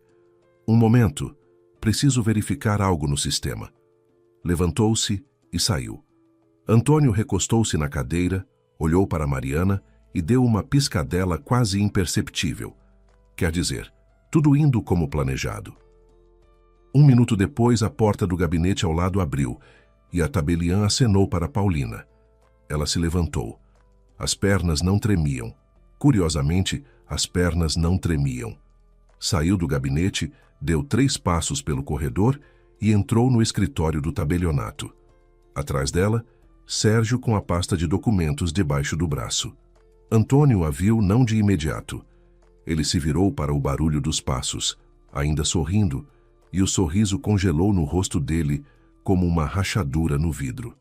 "Um momento, preciso verificar algo no sistema." Levantou-se e saiu. Antônio recostou-se na cadeira, olhou para Mariana e deu uma piscadela quase imperceptível. Quer dizer, tudo indo como planejado. 1 minuto depois, a porta do gabinete ao lado abriu e a tabeliã acenou para Paulina. Ela se levantou. As pernas não tremiam. Curiosamente, as pernas não tremiam. Saiu do gabinete, deu 3 passos pelo corredor e entrou no escritório do tabelionato. Atrás dela, Sérgio com a pasta de documentos debaixo do braço. Antônio a viu não de imediato. Ele se virou para o barulho dos passos, ainda sorrindo, e o sorriso congelou no rosto dele como uma rachadura no vidro.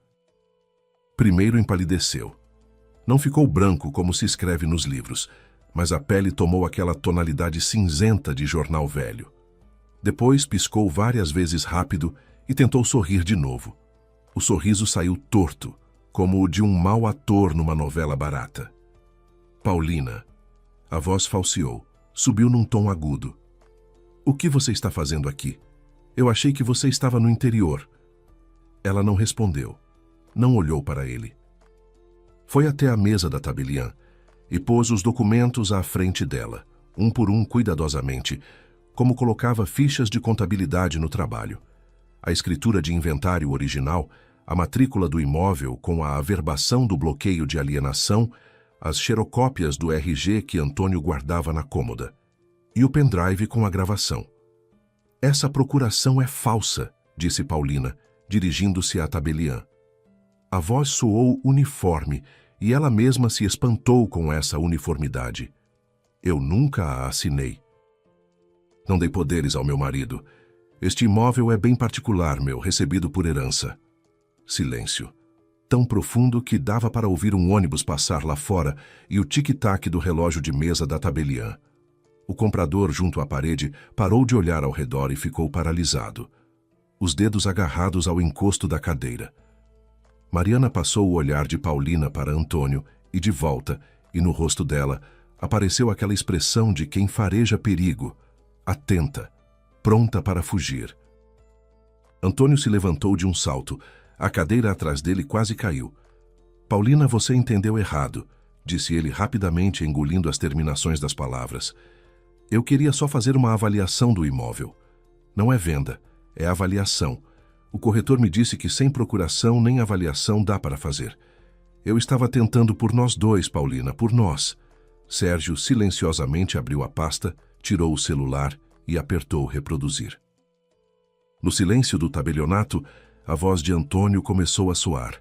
Primeiro empalideceu. Não ficou branco como se escreve nos livros, mas a pele tomou aquela tonalidade cinzenta de jornal velho. Depois piscou várias vezes rápido e tentou sorrir de novo. O sorriso saiu torto, como o de um mau ator numa novela barata. "Paulina." A voz falseou, subiu num tom agudo. "O que você está fazendo aqui? Eu achei que você estava no interior." Ela não respondeu, não olhou para ele. Foi até a mesa da tabeliã e pôs os documentos à frente dela, um por um cuidadosamente, como colocava fichas de contabilidade no trabalho. A escritura de inventário original, a matrícula do imóvel com a averbação do bloqueio de alienação, as xerocópias do RG que Antônio guardava na cômoda, e o pendrive com a gravação. "Essa procuração é falsa", disse Paulina, dirigindo-se à tabeliã. A voz soou uniforme e ela mesma se espantou com essa uniformidade. "Eu nunca a assinei. Não dei poderes ao meu marido. Este imóvel é bem particular, meu, recebido por herança." Silêncio. Tão profundo que dava para ouvir um ônibus passar lá fora e o tic-tac do relógio de mesa da tabeliã. O comprador, junto à parede, parou de olhar ao redor e ficou paralisado, os dedos agarrados ao encosto da cadeira. Mariana passou o olhar de Paulina para Antônio e de volta, e no rosto dela apareceu aquela expressão de quem fareja perigo, atenta, pronta para fugir. Antônio se levantou de um salto. A cadeira atrás dele quase caiu. "Paulina, você entendeu errado", disse ele rapidamente, engolindo as terminações das palavras. "Eu queria só fazer uma avaliação do imóvel. Não é venda, é avaliação. O corretor me disse que sem procuração nem avaliação dá para fazer. Eu estava tentando por nós dois, Paulina, por nós." Sérgio silenciosamente abriu a pasta, tirou o celular e apertou reproduzir. No silêncio do tabelionato, a voz de Antônio começou a soar.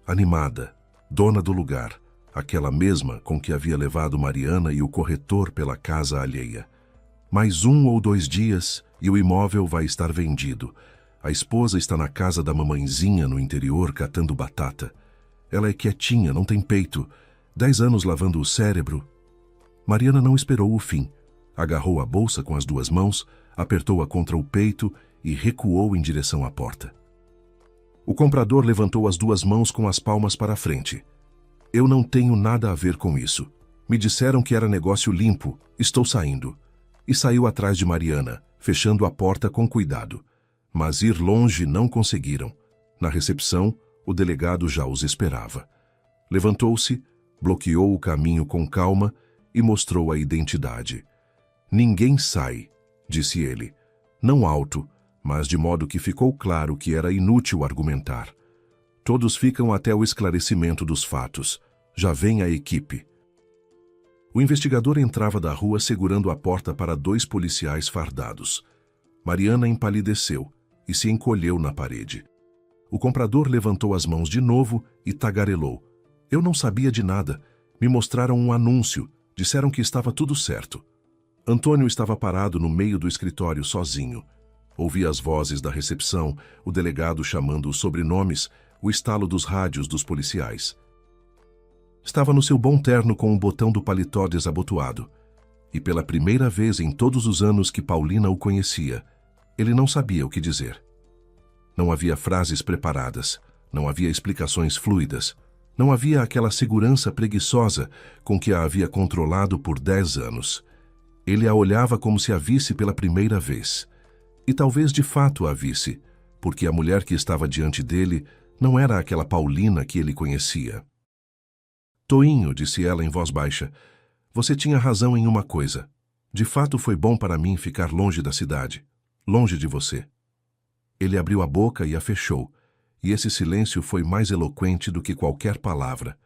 Animada, dona do lugar, aquela mesma com que havia levado Mariana e o corretor pela casa alheia. "Mais 1 ou 2 dias e o imóvel vai estar vendido. A esposa está na casa da mamãezinha no interior catando batata. Ela é quietinha, não tem peito. 10 anos lavando o cérebro." Mariana não esperou o fim. Agarrou a bolsa com as 2 mãos, apertou-a contra o peito e recuou em direção à porta. O comprador levantou as 2 mãos com as palmas para a frente. "Eu não tenho nada a ver com isso. Me disseram que era negócio limpo. Estou saindo." E saiu atrás de Mariana, fechando a porta com cuidado. Mas ir longe não conseguiram. Na recepção, o delegado já os esperava. Levantou-se, bloqueou o caminho com calma e mostrou a identidade. "Ninguém sai", disse ele, não alto, mas de modo que ficou claro que era inútil argumentar. "Todos ficam até o esclarecimento dos fatos. Já vem a equipe." O investigador entrava da rua segurando a porta para 2 policiais fardados. Mariana empalideceu e se encolheu na parede. O comprador levantou as mãos de novo e tagarelou. "Eu não sabia de nada. Me mostraram um anúncio. Disseram que estava tudo certo." Antônio estava parado no meio do escritório sozinho. Ouvia as vozes da recepção, o delegado chamando os sobrenomes, o estalo dos rádios dos policiais. Estava no seu bom terno com o botão do paletó desabotoado. E pela primeira vez em todos os anos que Paulina o conhecia, ele não sabia o que dizer. Não havia frases preparadas, não havia explicações fluidas, Não havia aquela segurança preguiçosa com que a havia controlado por 10 anos. Ele a olhava como se a visse pela primeira vez. E talvez de fato a visse, porque a mulher que estava diante dele não era aquela Paulina que ele conhecia. Toinho, disse ela em voz baixa, você tinha razão em uma coisa. De fato foi bom para mim ficar longe da cidade, longe de você. Ele abriu a boca e a fechou, e esse silêncio foi mais eloquente do que qualquer palavra.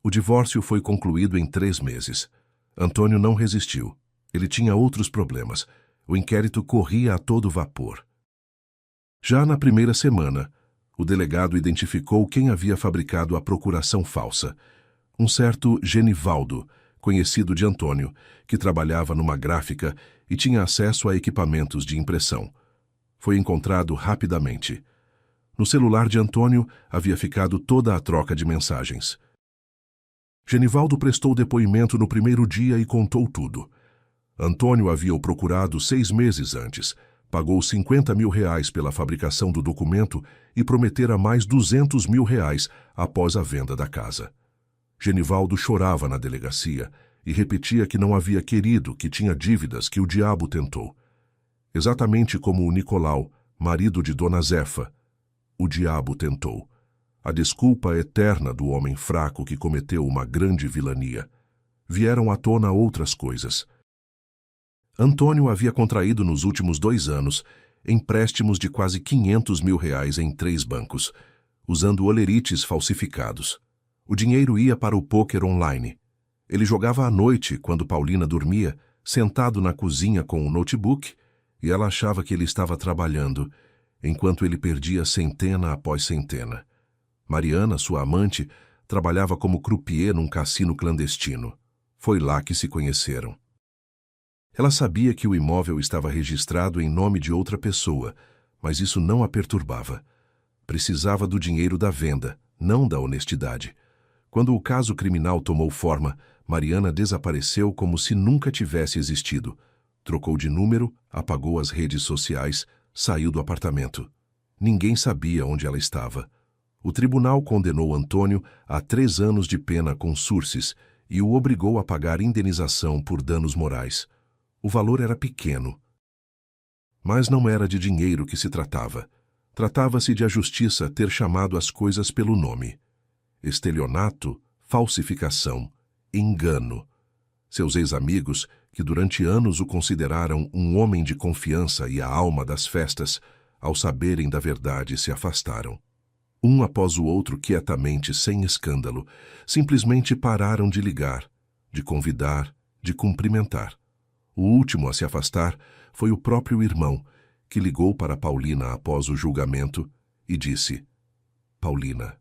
O divórcio foi concluído em 3 meses. Antônio não resistiu. Ele tinha outros problemas. O inquérito corria a todo vapor. Já na primeira semana, o delegado identificou quem havia fabricado a procuração falsa. Um certo Genivaldo, conhecido de Antônio, que trabalhava numa gráfica e tinha acesso a equipamentos de impressão. Foi encontrado rapidamente. No celular de Antônio havia ficado toda a troca de mensagens. Genivaldo prestou depoimento no primeiro dia e contou tudo. Antônio havia o procurado 6 meses antes, pagou 50 mil reais pela fabricação do documento e prometera mais 200 mil reais após a venda da casa. Genivaldo chorava na delegacia e repetia que não havia querido, que tinha dívidas, que o diabo tentou. Exatamente como o Nicolau, marido de Dona Zefa, o diabo tentou. A desculpa eterna do homem fraco que cometeu uma grande vilania. Vieram à tona outras coisas. Antônio havia contraído nos últimos 2 anos empréstimos de quase 500 mil reais em 3 bancos, usando olerites falsificados. O dinheiro ia para o pôquer online. Ele jogava à noite, quando Paulina dormia, sentado na cozinha com o notebook, e ela achava que ele estava trabalhando, enquanto ele perdia centena após centena. Mariana, sua amante, trabalhava como croupier num cassino clandestino. Foi lá que se conheceram. Ela sabia que o imóvel estava registrado em nome de outra pessoa, mas isso não a perturbava. Precisava do dinheiro da venda, não da honestidade. Quando o caso criminal tomou forma, Mariana desapareceu como se nunca tivesse existido. Trocou de número, apagou as redes sociais, saiu do apartamento. Ninguém sabia onde ela estava. O tribunal condenou Antônio a 3 anos de pena com sursis e o obrigou a pagar indenização por danos morais. O valor era pequeno. Mas não era de dinheiro que se tratava. Tratava-se de a justiça ter chamado as coisas pelo nome. Estelionato, falsificação, engano. Seus ex-amigos, que durante anos o consideraram um homem de confiança e a alma das festas, ao saberem da verdade se afastaram. Um após o outro, quietamente, sem escândalo, simplesmente pararam de ligar, de convidar, de cumprimentar. O último a se afastar foi o próprio irmão, que ligou para Paulina após o julgamento e disse: Paulina,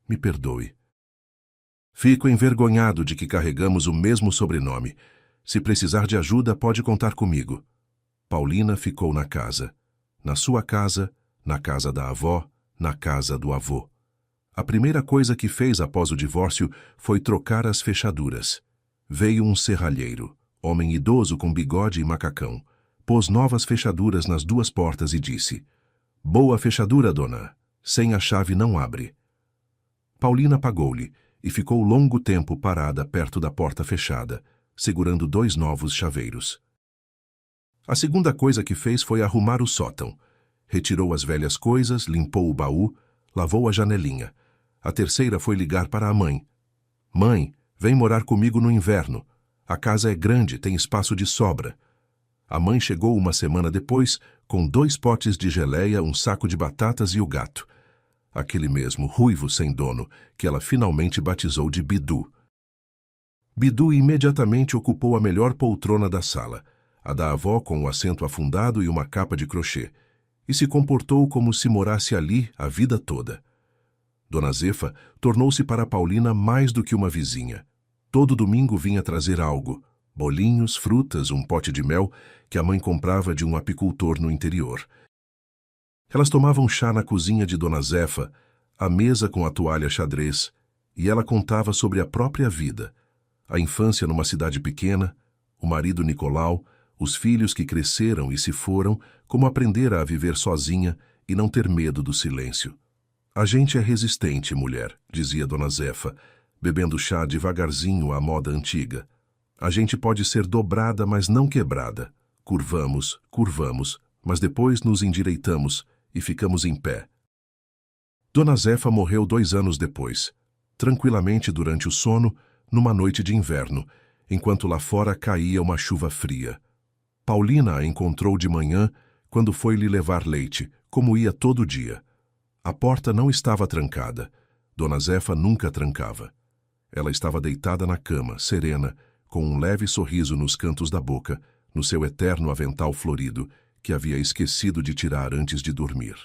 me perdoe. Fico envergonhado de que carregamos o mesmo sobrenome. Se precisar de ajuda, pode contar comigo. Paulina ficou na casa. Na sua casa, na casa da avó, na casa do avô. A primeira coisa que fez após o divórcio foi trocar as fechaduras. Veio um serralheiro, homem idoso com bigode e macacão. Pôs novas fechaduras nas 2 portas e disse: Boa fechadura, dona. Sem a chave não abre. Paulina pagou-lhe e ficou longo tempo parada perto da porta fechada, segurando 2 novos chaveiros. A segunda coisa que fez foi arrumar o sótão. Retirou as velhas coisas, limpou o baú, lavou a janelinha. A terceira foi ligar para a mãe. Mãe, vem morar comigo no inverno. A casa é grande, tem espaço de sobra. A mãe chegou uma semana depois, com 2 potes de geleia, um saco de batatas e o gato. Aquele mesmo ruivo sem dono, que ela finalmente batizou de Bidu. Bidu imediatamente ocupou a melhor poltrona da sala, a da avó com o assento afundado e uma capa de crochê, e se comportou como se morasse ali a vida toda. Dona Zefa tornou-se para Paulina mais do que uma vizinha. Todo domingo vinha trazer algo, bolinhos, frutas, um pote de mel que a mãe comprava de um apicultor no interior. Elas tomavam chá na cozinha de Dona Zefa, à mesa com a toalha xadrez, e ela contava sobre a própria vida, a infância numa cidade pequena, o marido Nicolau, os filhos que cresceram e se foram, como aprendera a viver sozinha e não ter medo do silêncio. A gente é resistente, mulher, dizia Dona Zefa, bebendo chá devagarzinho à moda antiga. A gente pode ser dobrada, mas não quebrada. Curvamos, curvamos, mas depois nos endireitamos e ficamos em pé. Dona Zefa morreu 2 anos depois, tranquilamente durante o sono, numa noite de inverno, enquanto lá fora caía uma chuva fria. Paulina a encontrou de manhã, quando foi lhe levar leite, como ia todo dia. A porta não estava trancada. Dona Zefa nunca trancava. Ela estava deitada na cama, serena, com um leve sorriso nos cantos da boca, no seu eterno avental florido, que havia esquecido de tirar antes de dormir.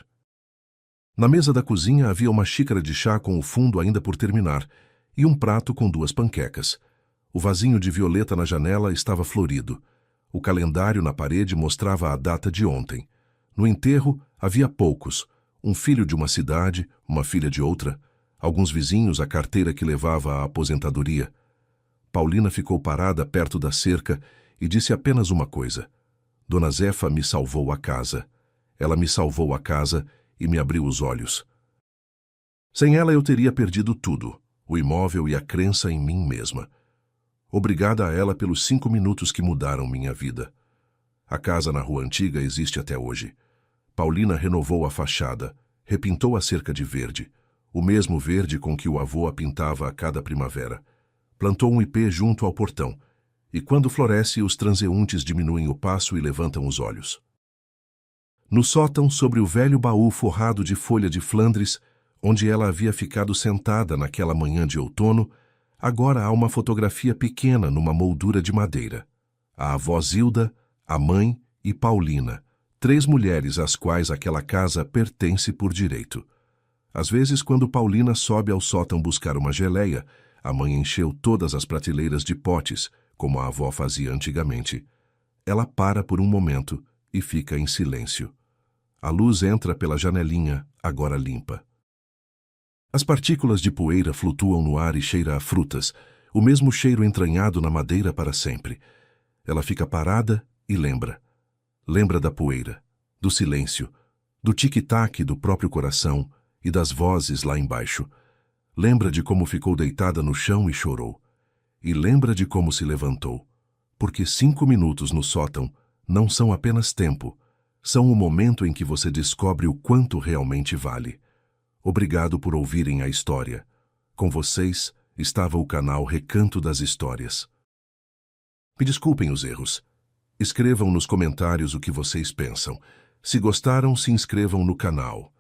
Na mesa da cozinha havia uma xícara de chá com o fundo ainda por terminar e um prato com 2 panquecas. O vasinho de violeta na janela estava florido. O calendário na parede mostrava a data de ontem. No enterro havia poucos, um filho de uma cidade, uma filha de outra, alguns vizinhos a carteira que levava à aposentadoria. Paulina ficou parada perto da cerca e disse apenas uma coisa. Dona Zefa me salvou a casa. Ela me salvou a casa e me abriu os olhos. Sem ela eu teria perdido tudo, o imóvel e a crença em mim mesma. Obrigada a ela pelos 5 minutos que mudaram minha vida. A casa na Rua Antiga existe até hoje. Paulina renovou a fachada, repintou a cerca de verde, o mesmo verde com que o avô a pintava a cada primavera. Plantou um ipê junto ao portão, e quando floresce, os transeuntes diminuem o passo e levantam os olhos. No sótão, sobre o velho baú forrado de folha de Flandres, onde ela havia ficado sentada naquela manhã de outono, agora há uma fotografia pequena numa moldura de madeira. A avó Zilda, a mãe e Paulina, 3 mulheres às quais aquela casa pertence por direito. Às vezes, quando Paulina sobe ao sótão buscar uma geleia, a mãe encheu todas as prateleiras de potes, como a avó fazia antigamente. Ela para por um momento e fica em silêncio. A luz entra pela janelinha, agora limpa. As partículas de poeira flutuam no ar e cheira a frutas, o mesmo cheiro entranhado na madeira para sempre. Ela fica parada e lembra. Lembra da poeira, do silêncio, do tic-tac do próprio coração e das vozes lá embaixo. Lembra de como ficou deitada no chão e chorou. E lembra de como se levantou. Porque 5 minutos no sótão não são apenas tempo, são o momento em que você descobre o quanto realmente vale. Obrigado por ouvirem a história. Com vocês estava o canal Recanto das Histórias. Me desculpem os erros. Escrevam nos comentários o que vocês pensam. Se gostaram, se inscrevam no canal.